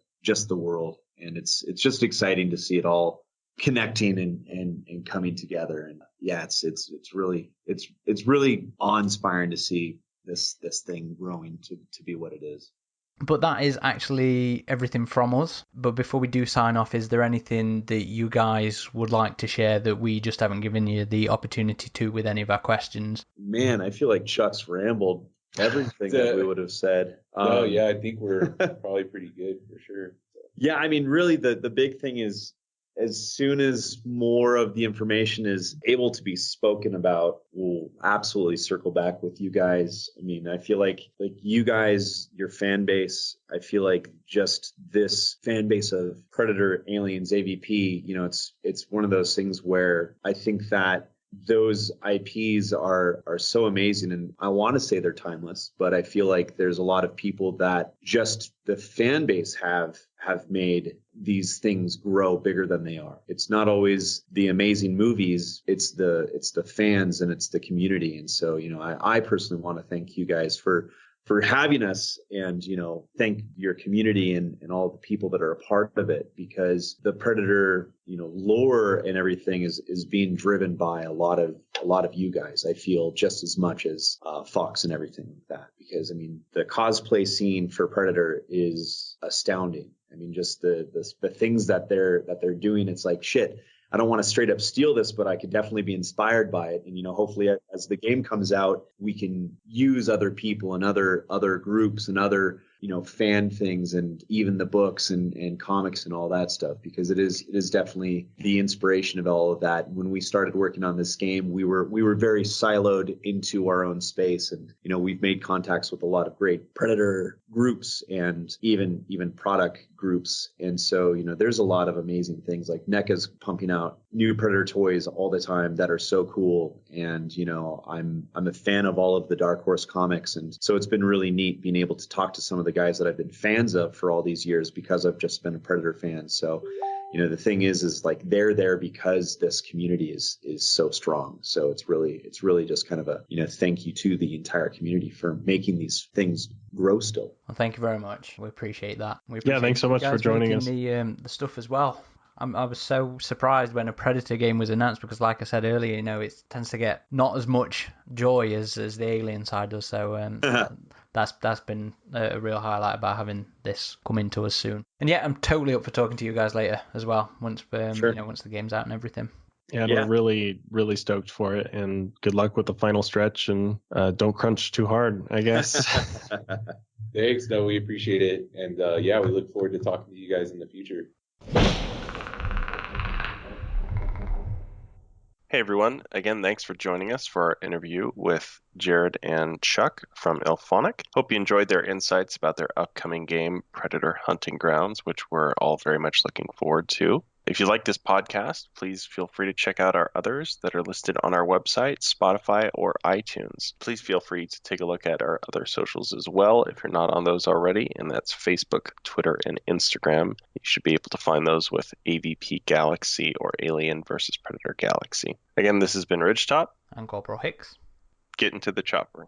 world, and it's just exciting to see it all connecting and coming together. And yeah, it's really awe-inspiring to see this thing growing to be what it is. But that is actually everything from us. But before we do sign off, is there anything that you guys would like to share that we just haven't given you the opportunity to with any of our questions? Man, I feel like Chuck's rambled everything that we would have said. Yeah, I think we're probably pretty good for sure. So. Yeah, I mean, really the big thing is, as soon as more of the information is able to be spoken about, we'll absolutely circle back with you guys. I mean, I feel like you guys, your fan base, I feel like just this fan base of Predator, Aliens, AVP, it's one of those things where I think that those IPs are so amazing, and I want to say they're timeless, but I feel like there's a lot of people that just the fan base have made these things grow bigger than they are. It's not always the amazing movies, it's the fans and it's the community. And so, I personally want to thank you guys for having us, and thank your community and all the people that are a part of it, because the Predator lore and everything is being driven by a lot of you guys. I feel just as much as Fox and everything like that, because I mean the cosplay scene for Predator is astounding. I mean, just the things that they're doing, it's like, shit, I don't want to straight up steal this, but I could definitely be inspired by it. And, hopefully as the game comes out, we can use other people and other groups and other, fan things, and even the books and comics and all that stuff, because it is definitely the inspiration of all of that. When we started working on this game, we were very siloed into our own space, and, we've made contacts with a lot of great Predator groups and even product groups. And so, there's a lot of amazing things, like NECA's pumping out new Predator toys all the time that are so cool. And, I'm a fan of all of the Dark Horse comics. And so it's been really neat being able to talk to some of the guys that I've been fans of for all these years, because I've just been a Predator fan. So, the thing is like they're there because this community is so strong. So it's really just kind of a, thank you to the entire community for making these things grow still. Well, thank you very much. We appreciate that. Thanks so much for joining us. The stuff as well. I was so surprised when a Predator game was announced because, like I said earlier, it tends to get not as much joy as the Alien side does. So that's been a real highlight about having this come into us soon. And yeah, I'm totally up for talking to you guys later as well once once the game's out and everything. Yeah, we're really, really stoked for it, and good luck with the final stretch, and don't crunch too hard, I guess. Thanks. No, we appreciate it. And we look forward to talking to you guys in the future. Hey everyone, again, thanks for joining us for our interview with Jared and Chuck from Illfonic. Hope you enjoyed their insights about their upcoming game, Predator Hunting Grounds, which we're all very much looking forward to. If you like this podcast, please feel free to check out our others that are listed on our website, Spotify, or iTunes. Please feel free to take a look at our other socials as well if you're not on those already, and that's Facebook, Twitter, and Instagram. You should be able to find those with AVP Galaxy or Alien vs. Predator Galaxy. Again, this has been RidgeTop. And Corporal Hicks. Get into the chopper.